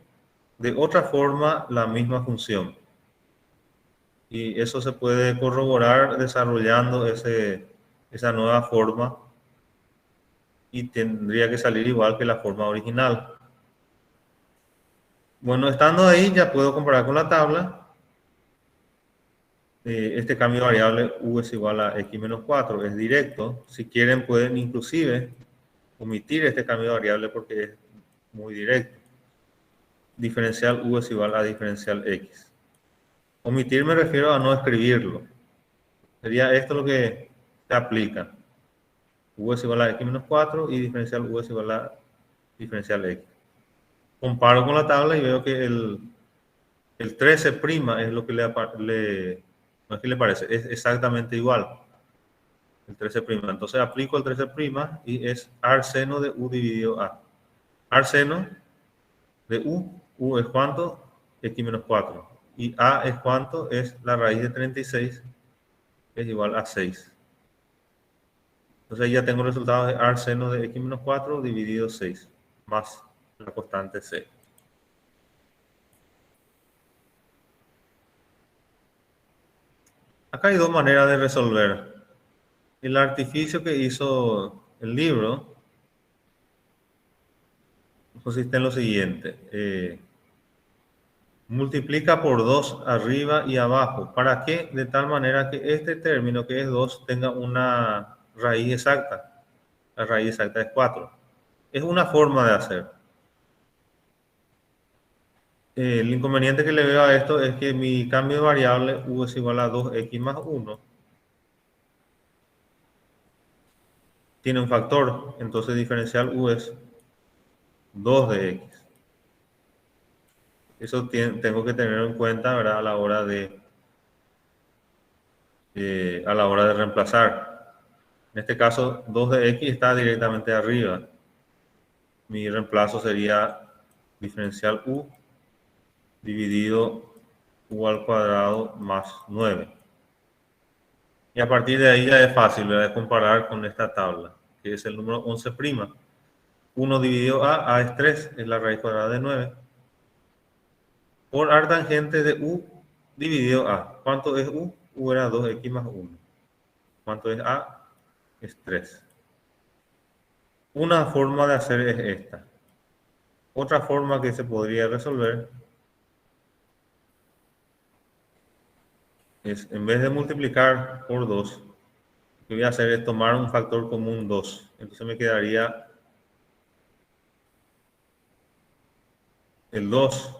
de otra forma la misma función. Y eso se puede corroborar desarrollando esa nueva forma y tendría que salir igual que la forma original. Bueno, estando ahí ya puedo comparar con la tabla. Este cambio de variable u es igual a x menos 4 es directo. Si quieren pueden inclusive omitir este cambio de variable porque es muy directo. Diferencial u es igual a diferencial x. Omitir me refiero a no escribirlo. Sería esto lo que se aplica. U es igual a x menos 4 y diferencial u es igual a diferencial x. Comparo con la tabla y veo que el 13' es lo que no es que le parece, es exactamente igual. El 13'. Entonces aplico el 13' y es arseno de u dividido a. Arseno de u es cuánto, x menos 4. Y a es cuánto, es la raíz de 36, es igual a 6. Entonces ya tengo el resultado de arseno de x menos 4 dividido 6, más la constante c. Acá hay dos maneras de resolver. El artificio que hizo el libro consiste en lo siguiente. Multiplica por 2 arriba y abajo. ¿Para qué? De tal manera que este término, que es 2, tenga una raíz exacta. La raíz exacta es 4. Es una forma de hacer. El inconveniente que le veo a esto es que mi cambio de variable u es igual a 2x más 1 tiene un factor, entonces diferencial u es 2 de x. Eso tengo que tener en cuenta, ¿verdad? A la hora de reemplazar. En este caso, 2 de x está directamente arriba. Mi reemplazo sería diferencial u dividido u al cuadrado más 9. Y a partir de ahí ya es fácil, ¿verdad?, de comparar con esta tabla, que es el número 11'. 1 dividido a es 3, es la raíz cuadrada de 9. Por artangente de u dividido a. ¿Cuánto es u? U era 2x más 1. ¿Cuánto es a? Es 3. Una forma de hacer es esta. Otra forma que se podría resolver es, en vez de multiplicar por 2, lo que voy a hacer es tomar un factor común 2. Entonces me quedaría el 2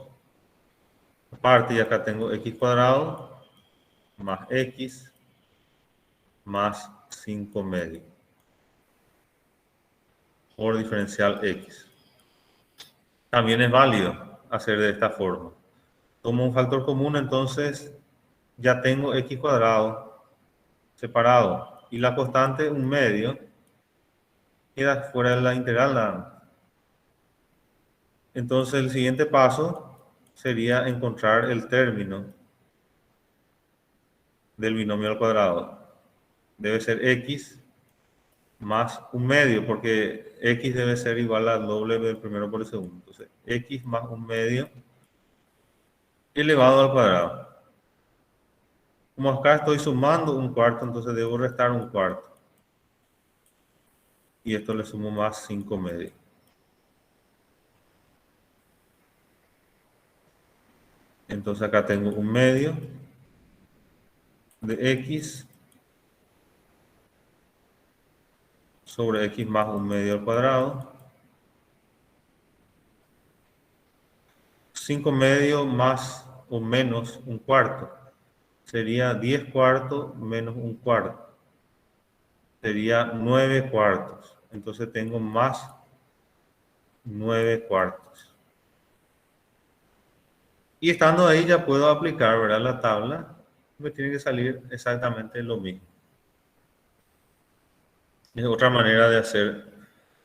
aparte, y acá tengo x cuadrado más x más 5 medio por diferencial x. También es válido hacer de esta forma. Tomo un factor común, entonces ya tengo x cuadrado separado y la constante, un medio, queda fuera de la integral nada más. Entonces el siguiente paso sería encontrar el término del binomio al cuadrado. Debe ser x más un medio, porque x debe ser igual al doble del primero por el segundo. Entonces, x más un medio elevado al cuadrado. Como acá estoy sumando un cuarto, entonces debo restar un cuarto. Y esto le sumo más 5 medios. Entonces acá tengo un medio de x sobre x más un medio al cuadrado. 5 medios más o menos un cuarto. Sería 10 cuartos menos un cuarto. Sería 9 cuartos. Entonces tengo más 9 cuartos. Y estando ahí ya puedo aplicar, ¿verdad?, la tabla. Me tiene que salir exactamente lo mismo. Es otra manera de hacer.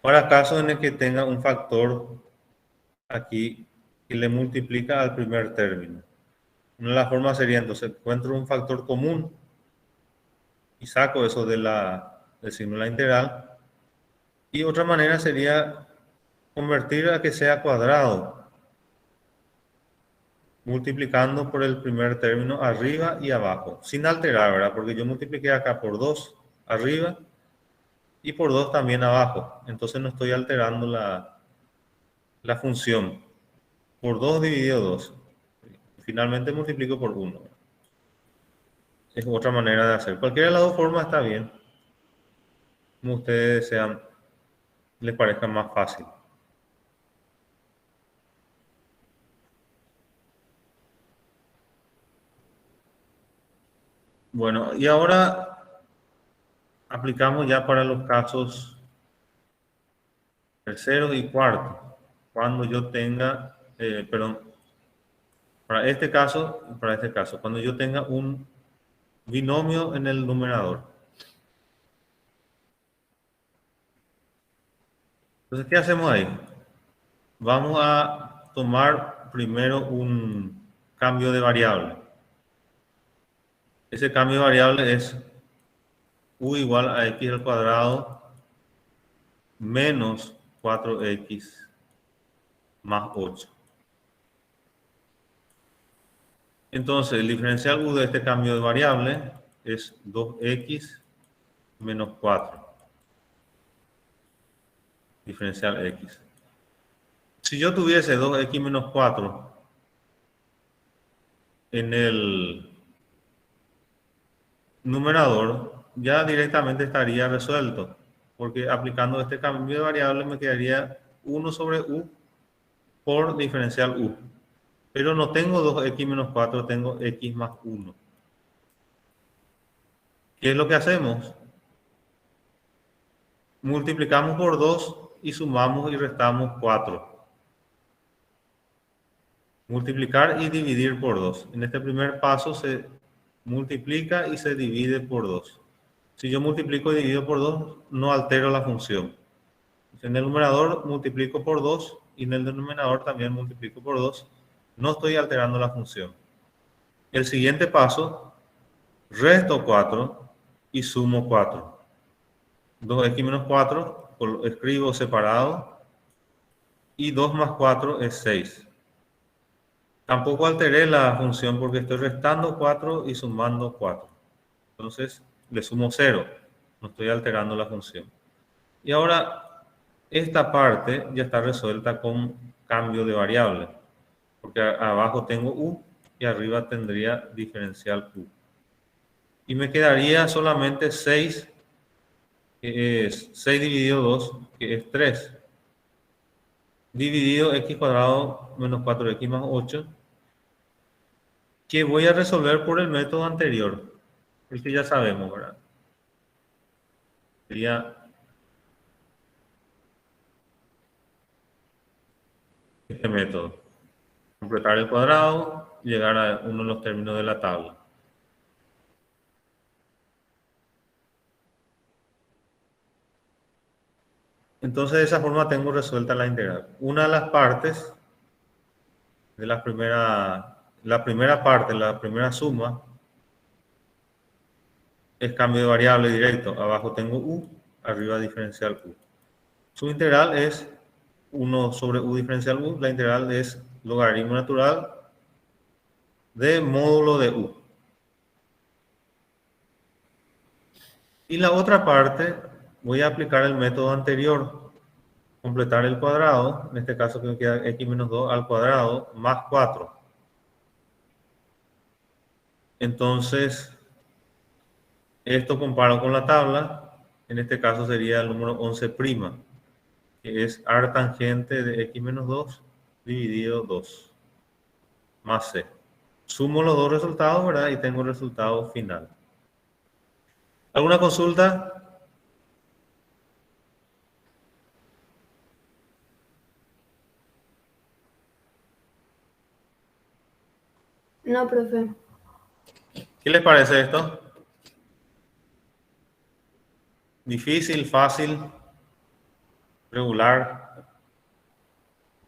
Para casos en el que tenga un factor aquí que le multiplica al primer término. Una de las formas sería, entonces, encuentro un factor común y saco eso del signo de la integral. Y otra manera sería convertir a que sea cuadrado, multiplicando por el primer término arriba y abajo, sin alterar, ¿verdad? Porque yo multipliqué acá por 2 arriba y por 2 también abajo. Entonces no estoy alterando la función. Por 2 dividido 2. Finalmente multiplico por 1. Es otra manera de hacer. Cualquiera de las dos formas está bien. Como ustedes desean, les parezca más fácil. Bueno, y ahora aplicamos ya para los casos terceros y cuartos. Cuando yo tenga, para este caso, cuando yo tenga un binomio en el numerador. Entonces, ¿qué hacemos ahí? Vamos a tomar primero un cambio de variable. Ese cambio de variable es u igual a x al cuadrado menos 4x más 8. Entonces, el diferencial u de este cambio de variable es 2x menos 4. Diferencial x. Si yo tuviese 2x menos 4 en el numerador, ya directamente estaría resuelto, porque aplicando este cambio de variable me quedaría 1 sobre u por diferencial u. Pero no tengo 2x menos 4, tengo x más 1. ¿Qué es lo que hacemos? Multiplicamos por 2 y sumamos y restamos 4. Multiplicar y dividir por 2. En este primer paso se multiplica y se divide por 2. Si yo multiplico y divido por 2, no altero la función. En el numerador multiplico por 2 y en el denominador también multiplico por 2. No estoy alterando la función. El siguiente paso, resto 4 y sumo 4. 2x menos 4, lo escribo separado, y 2 más 4 es 6. Tampoco alteré la función porque estoy restando 4 y sumando 4. Entonces, le sumo 0. No estoy alterando la función. Y ahora, esta parte ya está resuelta con cambio de variable, porque abajo tengo u y arriba tendría diferencial u. Y me quedaría solamente 6, que es 6 dividido 2, que es 3, dividido x cuadrado menos 4x más 8, que voy a resolver por el método anterior, el que ya sabemos, ¿verdad? Sería este método. Completar el cuadrado, llegar a uno de los términos de la tabla. Entonces, de esa forma tengo resuelta la integral. Una de las partes de la primera parte, la primera suma, es cambio de variable directo. Abajo tengo u, arriba diferencial u. Su integral es 1 sobre u diferencial u. La integral es logaritmo natural de módulo de u. Y la otra parte, voy a aplicar el método anterior. Completar el cuadrado, en este caso que me queda x menos 2 al cuadrado más 4. Entonces, esto comparo con la tabla, en este caso sería el número 11', que es artangente de x menos 2 dividido 2, más c. Sumo los dos resultados, ¿verdad? Y tengo el resultado final. ¿Alguna consulta? No, profe. ¿Qué les parece esto? ¿Difícil, fácil, regular?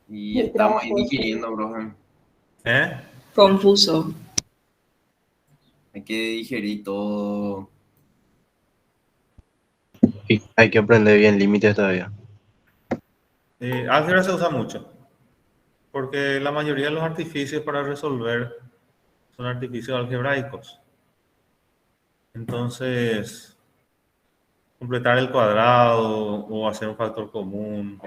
Y estamos ahí digiriendo, profe. ¿Eh? Confuso. Hay que digerir todo. Y hay que aprender bien límites todavía. Álgebra se usa mucho, porque la mayoría de los artificios para resolver son artificios algebraicos. Entonces, completar el cuadrado o hacer un factor común,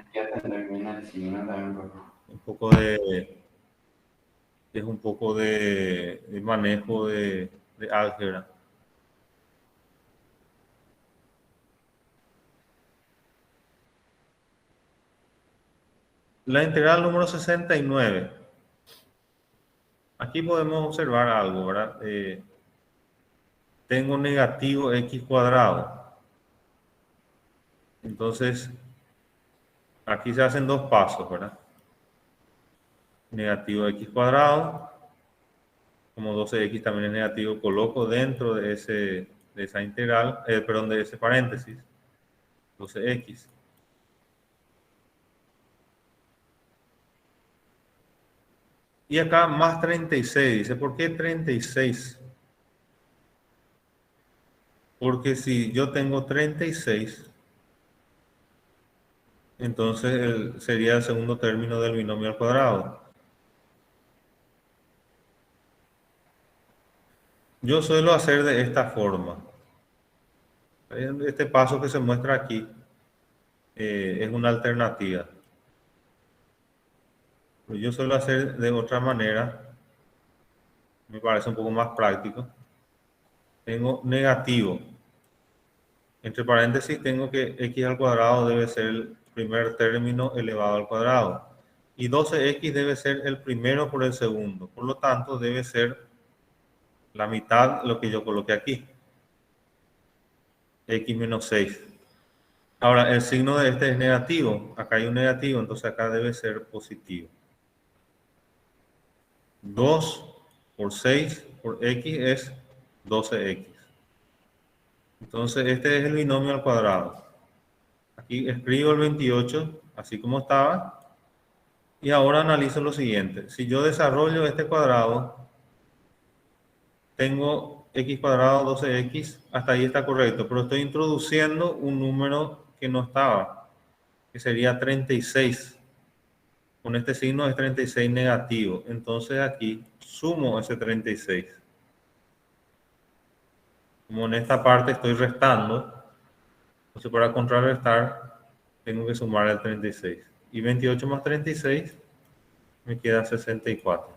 es un poco de manejo de álgebra. La integral número 69. Aquí podemos observar algo, ¿verdad? Tengo negativo x cuadrado. Entonces, aquí se hacen dos pasos, ¿verdad? Negativo x cuadrado. Como 12x también es negativo, coloco dentro de esa integral, perdón, de ese paréntesis, 12x. Y acá más 36. Dice, ¿por qué 36? Porque si yo tengo 36, entonces sería el segundo término del binomio al cuadrado. Yo suelo hacer de esta forma. Este paso que se muestra aquí es una alternativa. Pero yo suelo hacer de otra manera. Me parece un poco más práctico. Tengo negativo. Entre paréntesis tengo que x al cuadrado debe ser el primer término elevado al cuadrado. Y 12x debe ser el primero por el segundo. Por lo tanto, debe ser la mitad lo que yo coloqué aquí. X menos 6. Ahora, el signo de este es negativo. Acá hay un negativo, entonces acá debe ser positivo. 2 por 6 por x es 12x. Entonces, este es el binomio al cuadrado. Aquí escribo el 28, así como estaba. Y ahora analizo lo siguiente. Si yo desarrollo este cuadrado, tengo x cuadrado 12x, hasta ahí está correcto. Pero estoy introduciendo un número que no estaba, que sería 36. Con este signo es 36 negativo. Entonces aquí sumo ese 36. Como en esta parte estoy restando, entonces para contrarrestar tengo que sumar el 36. Y 28 más 36 me queda 64.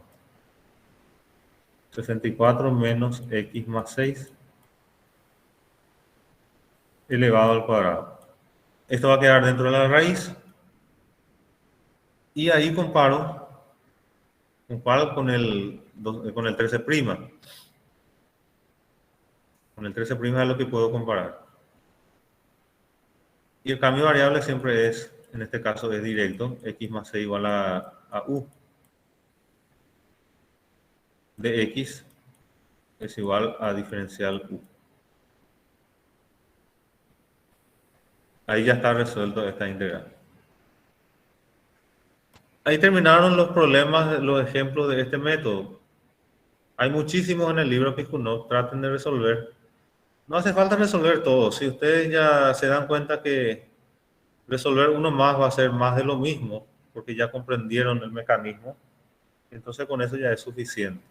64 menos x más 6 elevado al cuadrado. Esto va a quedar dentro de la raíz. Y ahí comparo con el 13'. Con el 13' es lo que puedo comparar. Y el cambio de variable siempre es, en este caso es directo, x más 6 igual a u. De x es igual a diferencial u. Ahí ya está resuelto esta integral. Ahí terminaron los problemas, los ejemplos de este método. Hay muchísimos en el libro Piskunov, traten de resolver. No hace falta resolver todo. Si ustedes ya se dan cuenta que resolver uno más va a ser más de lo mismo, porque ya comprendieron el mecanismo, entonces con eso ya es suficiente.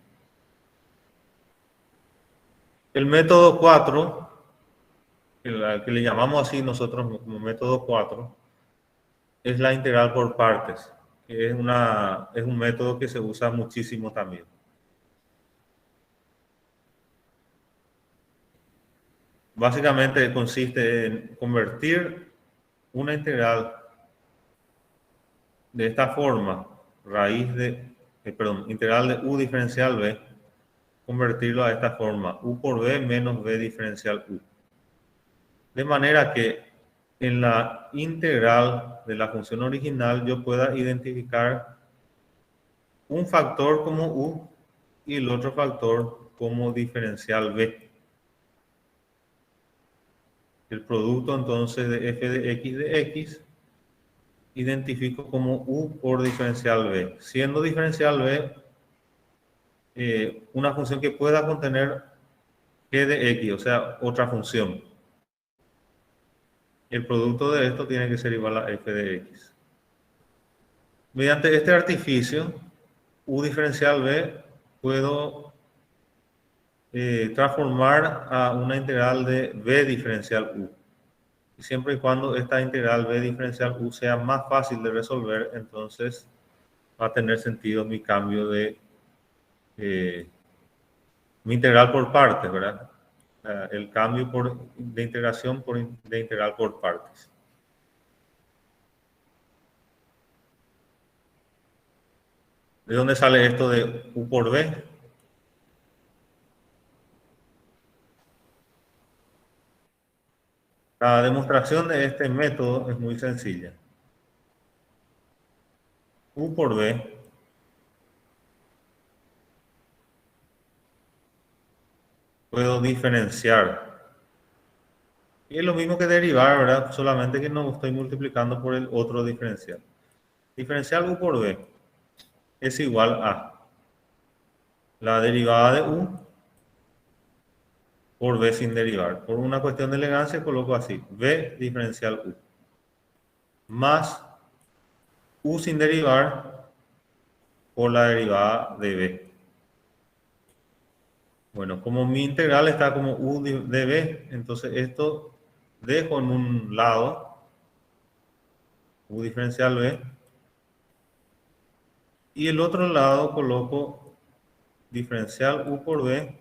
El método 4, que le llamamos así nosotros como método 4, es la integral por partes, que es un método que se usa muchísimo también. Básicamente consiste en convertir una integral de esta forma, integral de u diferencial b, convertirlo a esta forma, u por b menos b diferencial u. De manera que en la integral de la función original yo pueda identificar un factor como u y el otro factor como diferencial b. El producto entonces de f de x identifico como u por diferencial b. Siendo diferencial b una función que pueda contener g de x, o sea, otra función. El producto de esto tiene que ser igual a f de x. Mediante este artificio, u diferencial b, puedo transformar a una integral de b diferencial u. Y siempre y cuando esta integral b diferencial u sea más fácil de resolver, entonces va a tener sentido mi cambio de mi integral por partes, ¿verdad? El cambio de integración de integral por partes. ¿De dónde sale esto de u por b? La demostración de este método es muy sencilla. U por b puedo diferenciar. Y es lo mismo que derivar, ¿verdad? Solamente que no estoy multiplicando por el otro diferencial. Diferencial u por b es igual a la derivada de u por b sin derivar. Por una cuestión de elegancia coloco así, b diferencial u más u sin derivar por la derivada de b. Bueno, como mi integral está como u de b, entonces esto dejo en un lado, u diferencial b, y el otro lado coloco diferencial u por b,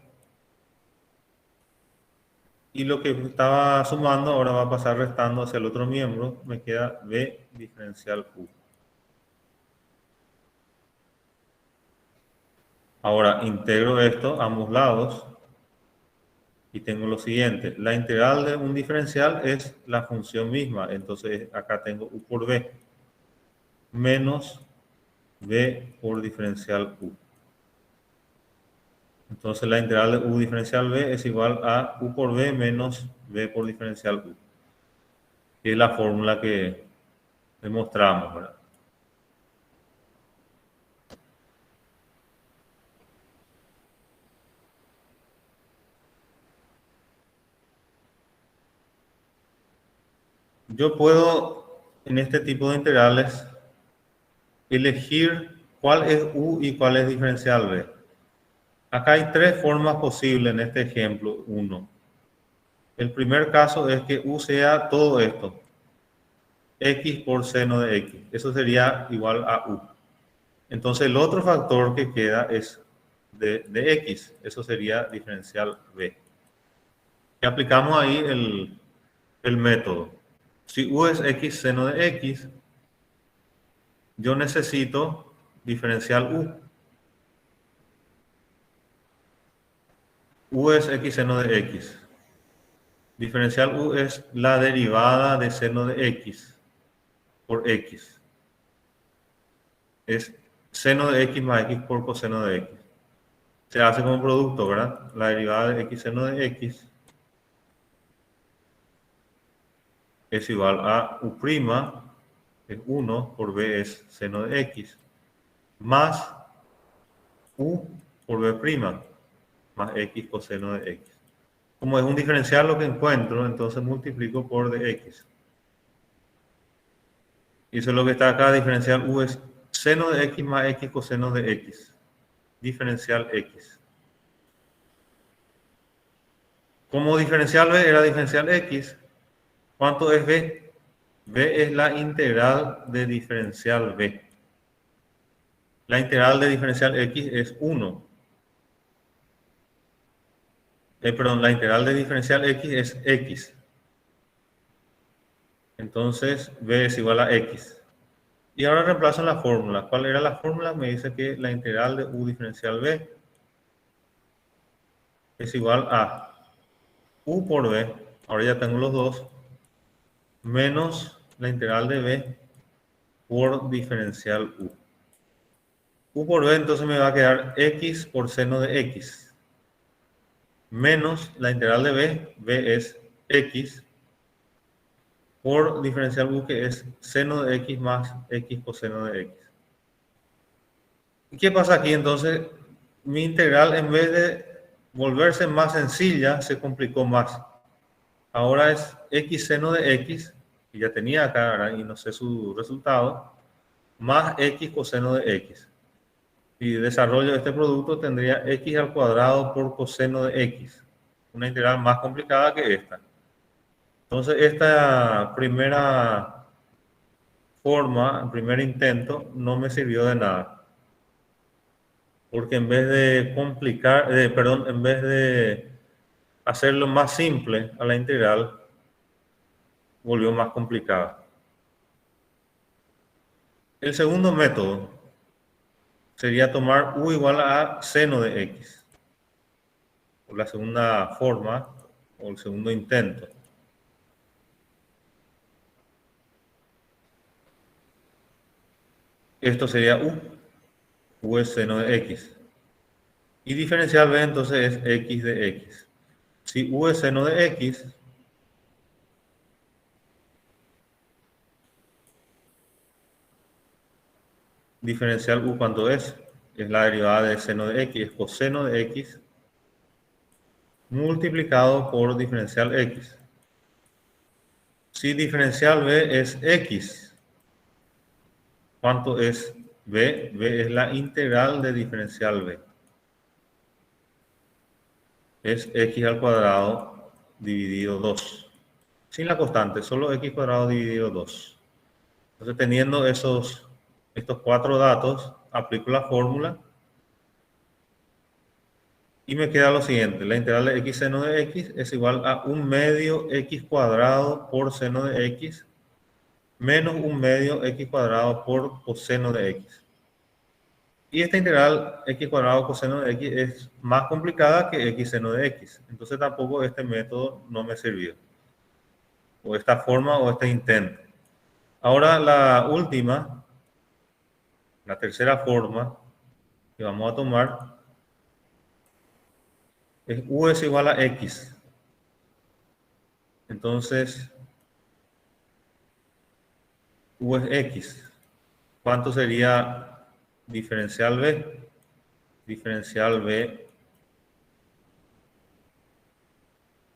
y lo que estaba sumando ahora va a pasar restando hacia el otro miembro, me queda b diferencial u. Ahora integro esto a ambos lados y tengo lo siguiente. La integral de un diferencial es la función misma. Entonces acá tengo u por b menos b por diferencial u. Entonces la integral de u diferencial b es igual a u por b menos b por diferencial u. Que es la fórmula que demostramos, ¿verdad? Yo puedo, en este tipo de integrales, elegir cuál es u y cuál es diferencial b. Acá hay tres formas posibles en este ejemplo 1. El primer caso es que u sea todo esto, x por seno de x. Eso sería igual a u. Entonces el otro factor que queda es de x. Eso sería diferencial b. Y aplicamos ahí el método. Si u es x seno de x, yo necesito diferencial u. U es x seno de x. Diferencial u es la derivada de seno de x por x. Es seno de x más x por coseno de x. Se hace como producto, ¿verdad? La derivada de x seno de x es igual a u', es 1 por b es seno de x, más u por b', más x coseno de x. Como es un diferencial lo que encuentro, entonces multiplico por dx. Y eso es lo que está acá, diferencial u es seno de x más x coseno de x. Diferencial x. Como diferencial b era diferencial x, ¿cuánto es b? B es la integral de diferencial b. La integral de diferencial x es 1. Perdón, la integral de diferencial x es x. Entonces b es igual a x. Y ahora reemplazo en la fórmula. ¿Cuál era la fórmula? Me dice que la integral de u diferencial b es igual a u por b, ahora ya tengo los dos, menos la integral de b por diferencial u. U por b entonces me va a quedar x por seno de x, menos la integral de b es x, por diferencial u que es seno de x más x coseno de x. ¿Y qué pasa aquí? Entonces mi integral en vez de volverse más sencilla se complicó más. Ahora es x seno de x, que ya tenía acá, ¿verdad? Y no sé su resultado, más x coseno de x. Si desarrollo este producto tendría x al cuadrado por coseno de x. Una integral más complicada que esta. Entonces esta primera forma, el primer intento, no me sirvió de nada. Porque en vez de complicar, en vez de hacerlo más simple a la integral, volvió más complicada. El segundo método sería tomar u igual a seno de x. Por la segunda forma, o el segundo intento. Esto sería u. U es seno de x. Y diferencial b entonces es x de x. Si u es seno de x, diferencial u cuánto es la derivada de seno de x, es coseno de x multiplicado por diferencial x. Si diferencial b es x, ¿cuánto es b? B es la integral de diferencial b. Es x al cuadrado dividido 2. Sin la constante, solo x cuadrado dividido 2. Entonces, teniendo estos cuatro datos, aplico la fórmula y me queda lo siguiente. La integral de x seno de x es igual a 1 medio x cuadrado por seno de x menos 1 medio x cuadrado por coseno de x. Y esta integral x cuadrado coseno de x es más complicada que x seno de x. Entonces tampoco este método no me sirvió. O esta forma o este intento. Ahora la última, la tercera forma que vamos a tomar es u es igual a x. Entonces, u es x. ¿Cuánto sería diferencial b? Diferencial b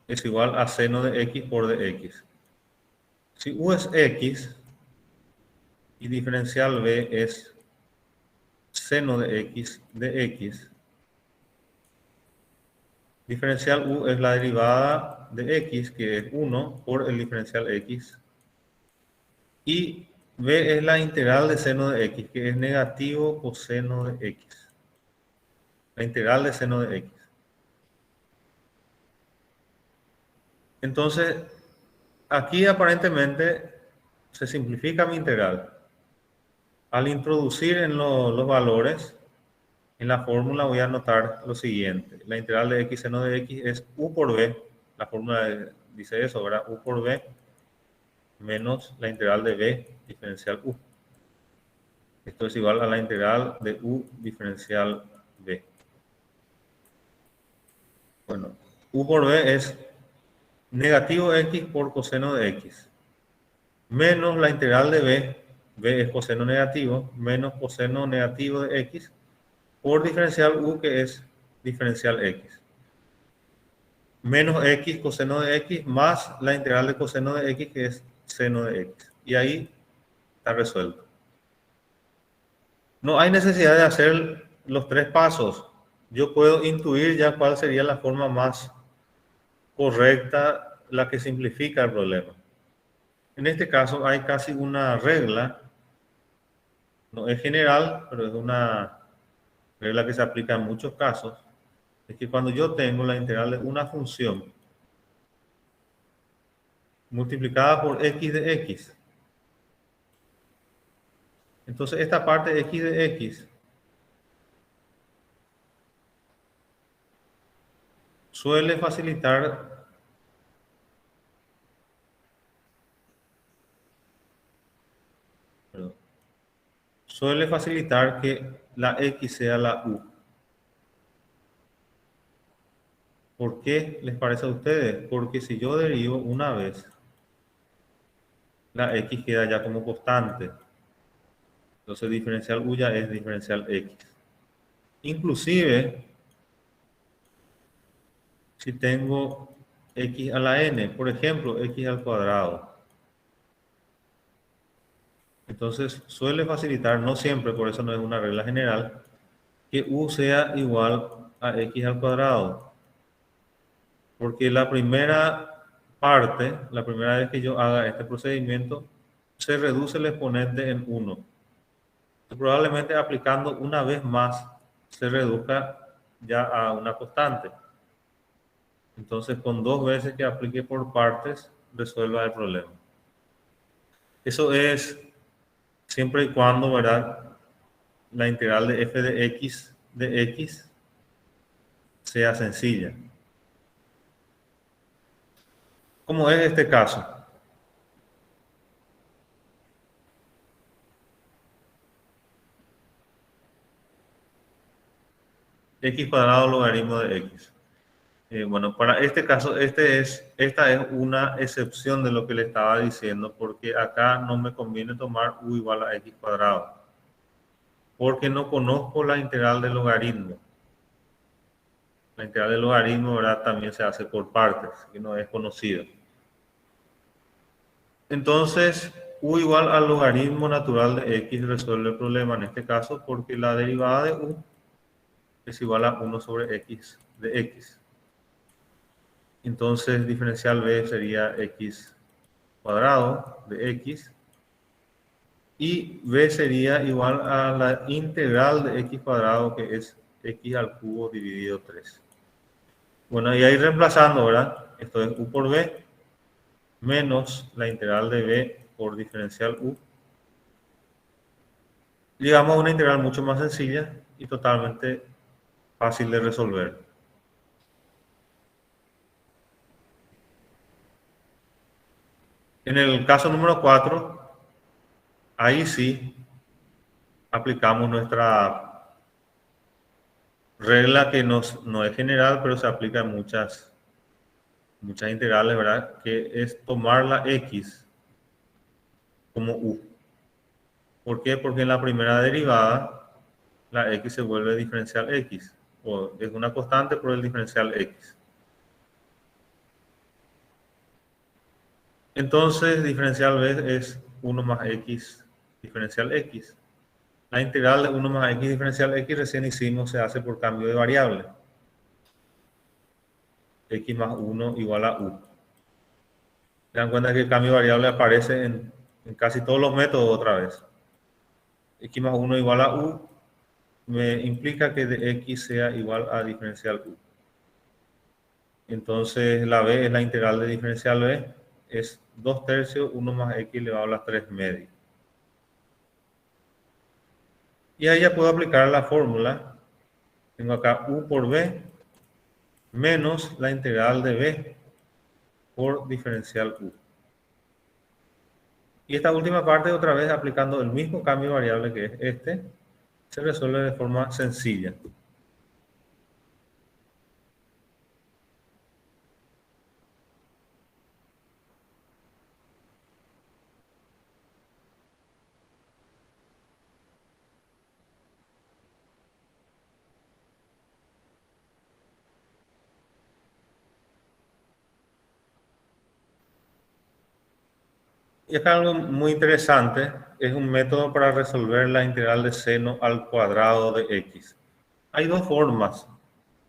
es igual a seno de x por dx. Si u es x y diferencial b es seno de x de x, diferencial u es la derivada de x, que es 1 por el diferencial x, y B es la integral de seno de x, que es negativo coseno de x. La integral de seno de x. Entonces, aquí aparentemente se simplifica mi integral. Al introducir en los valores, en la fórmula voy a anotar lo siguiente. La integral de x seno de x es u por b. La fórmula dice eso, ¿verdad? U por b menos la integral de b diferencial u. Esto es igual a la integral de u diferencial b. Bueno, u por b es negativo x por coseno de x, menos la integral de b es coseno negativo, menos coseno negativo de x, por diferencial u, que es diferencial x. Menos x coseno de x más la integral de coseno de x, que es seno de x. Y ahí está resuelto. No hay necesidad de hacer los tres pasos. Yo puedo intuir ya cuál sería la forma más correcta, la que simplifica el problema. En este caso hay casi una regla, no es general, pero es una regla que se aplica en muchos casos, es que cuando yo tengo la integral de una función multiplicada por x de x, entonces esta parte de x de x suele facilitar que la x sea la u. ¿Por qué les parece a ustedes? Porque si yo derivo una vez, la x queda ya como constante. Entonces diferencial u ya es diferencial x. Inclusive, si tengo x a la n, por ejemplo, x al cuadrado. Entonces suele facilitar, no siempre, por eso no es una regla general, que u sea igual a x al cuadrado. Porque la primera parte, la primera vez que yo haga este procedimiento, se reduce el exponente en 1. Probablemente aplicando una vez más se reduzca ya a una constante. Entonces, con 2 veces que aplique por partes, resuelva el problema. Eso es siempre y cuando, ¿verdad?, la integral de f de x sea sencilla. ¿Cómo es este caso? X cuadrado logaritmo de x. Bueno, para este caso, esta es una excepción de lo que le estaba diciendo, porque acá no me conviene tomar u igual a x cuadrado, porque no conozco la integral del logaritmo. La integral del logaritmo, ¿verdad?, también se hace por partes, que no es conocida. Entonces, u igual al logaritmo natural de x resuelve el problema en este caso, porque la derivada de u es igual a 1 sobre x de x. Entonces, diferencial b sería x cuadrado de x. Y b sería igual a la integral de x cuadrado, que es x al cubo dividido 3. Bueno, y ahí reemplazando, ¿verdad? Esto es u por b menos la integral de b por diferencial u. Llegamos a una integral mucho más sencilla y totalmente fácil de resolver. En el caso número 4, ahí sí aplicamos nuestra regla, que no es general, pero se aplica en muchas integrales, ¿verdad? Que es tomar la x como u. ¿Por qué? Porque en la primera derivada la x se vuelve diferencial x, o es una constante por el diferencial x. Entonces, diferencial b es 1 más x diferencial x. La integral de 1 más x diferencial x recién hicimos, se hace por cambio de variable. X más 1 igual a u. Se dan cuenta que el cambio de variable aparece en en casi todos los métodos otra vez. X más 1 igual a u me implica que de x sea igual a diferencial u. Entonces la b es la integral de diferencial b, es 2/3, 1 más x elevado a la 3/media. Y ahí ya puedo aplicar la fórmula. Tengo acá u por b menos la integral de b por diferencial u. Y esta última parte, otra vez aplicando el mismo cambio de variable que es este, se resuelve de forma sencilla. Y acá algo muy interesante, es un método para resolver la integral de seno al cuadrado de x. Hay dos formas,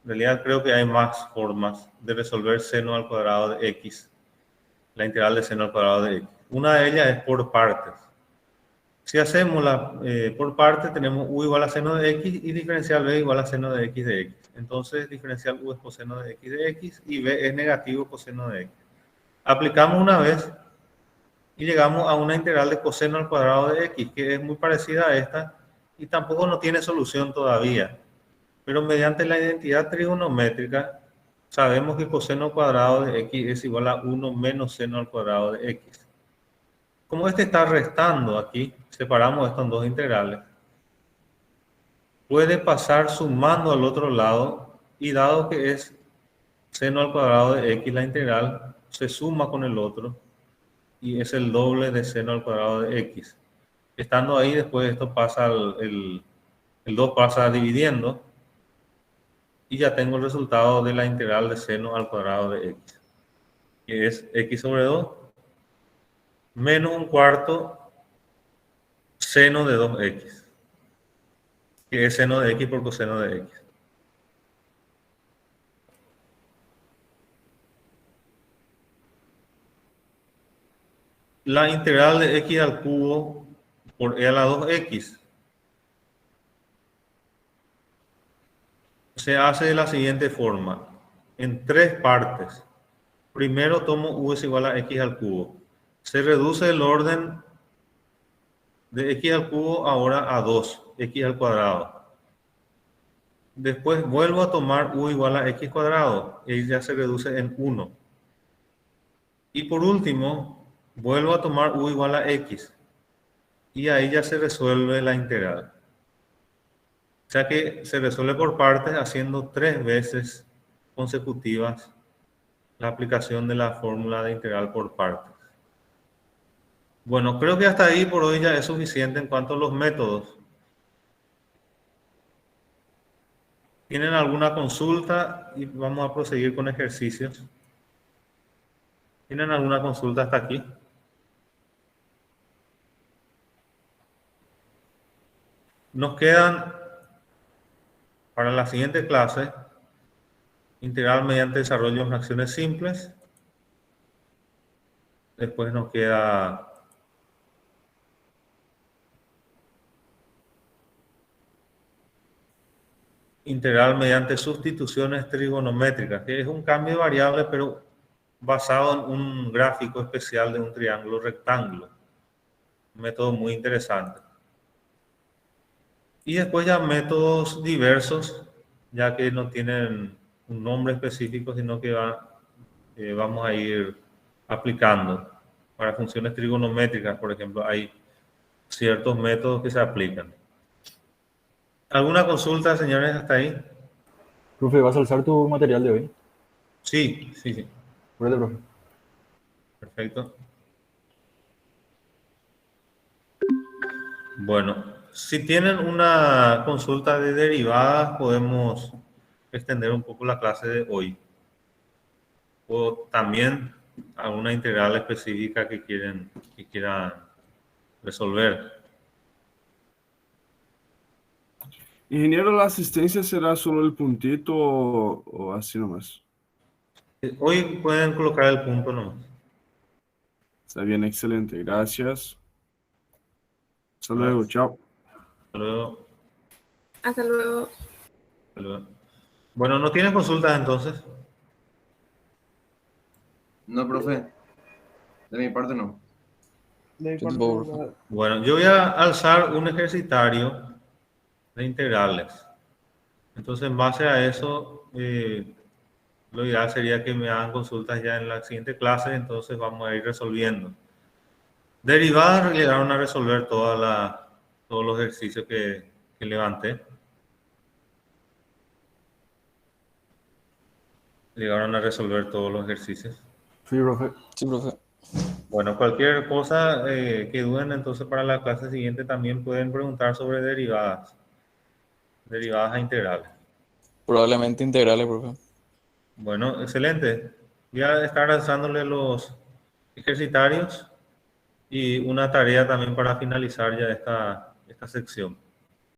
en realidad creo que hay más formas de resolver seno al cuadrado de x, la integral de seno al cuadrado de x. Una de ellas es por partes. Si hacemos por partes, tenemos u igual a seno de x y diferencial b igual a seno de x de x. Entonces, diferencial u es coseno de x y b es negativo coseno de x. Aplicamos una vez y llegamos a una integral de coseno al cuadrado de x, que es muy parecida a esta y tampoco no tiene solución todavía. Pero mediante la identidad trigonométrica sabemos que coseno al cuadrado de x es igual a 1 menos seno al cuadrado de x. Como este está restando aquí, separamos esto en dos integrales. Puede pasar sumando al otro lado y dado que es seno al cuadrado de x la integral, se suma con el otro y es el doble de seno al cuadrado de x. Estando ahí, después esto pasa, el 2 pasa dividiendo y ya tengo el resultado de la integral de seno al cuadrado de x, que es x sobre 2 menos un cuarto seno de 2x, que es seno de x por coseno de x. La integral de x al cubo por e a la 2x se hace de la siguiente forma, en tres partes. Primero tomo u es igual a x al cubo. Se reduce el orden de x al cubo ahora a 2, x al cuadrado. Después vuelvo a tomar u igual a x cuadrado, y ya se reduce en 1. Y por último, vuelvo a tomar u igual a x, y ahí ya se resuelve la integral. O sea que se resuelve por partes haciendo 3 veces consecutivas la aplicación de la fórmula de integral por partes. Bueno, creo que hasta ahí por hoy ya es suficiente en cuanto a los métodos. ¿Tienen alguna consulta? Y vamos a proseguir con ejercicios. ¿Tienen alguna consulta hasta aquí? Nos quedan para la siguiente clase integral mediante desarrollo de fracciones simples. Después nos queda integral mediante sustituciones trigonométricas, que es un cambio de variable, pero basado en un gráfico especial de un triángulo rectángulo. Un método muy interesante. Y después ya métodos diversos, ya que no tienen un nombre específico, sino que vamos a ir aplicando. Para funciones trigonométricas, por ejemplo, hay ciertos métodos que se aplican. ¿Alguna consulta, señores, hasta ahí? Profe, ¿vas a alzar tu material de hoy? Sí, sí, sí. Fuerte, profe. Perfecto. Bueno, si tienen una consulta de derivadas, podemos extender un poco la clase de hoy. O también alguna integral específica que quieran resolver. Ingeniero, ¿la asistencia será solo el puntito o así nomás? Hoy pueden colocar el punto nomás. Está bien, excelente, gracias. Hasta luego, chao. Hasta luego. Hasta luego. Hasta luego. Bueno, ¿no tienes consultas entonces? No, profe. De mi parte no. Bueno, yo voy a alzar un ejercitario de integrales. Entonces, en base a eso, lo ideal sería que me hagan consultas ya en la siguiente clase, entonces vamos a ir resolviendo. Derivadas llegaron a resolver todos los ejercicios que levanté. Llegaron a resolver todos los ejercicios. Sí, profe. Sí, profe. Bueno, cualquier cosa que duden, entonces para la clase siguiente también pueden preguntar sobre derivadas a integrales. Probablemente integrales, profe. Bueno, excelente. Voy a estar lanzándole los ejercitarios y una tarea también para finalizar ya esta sección.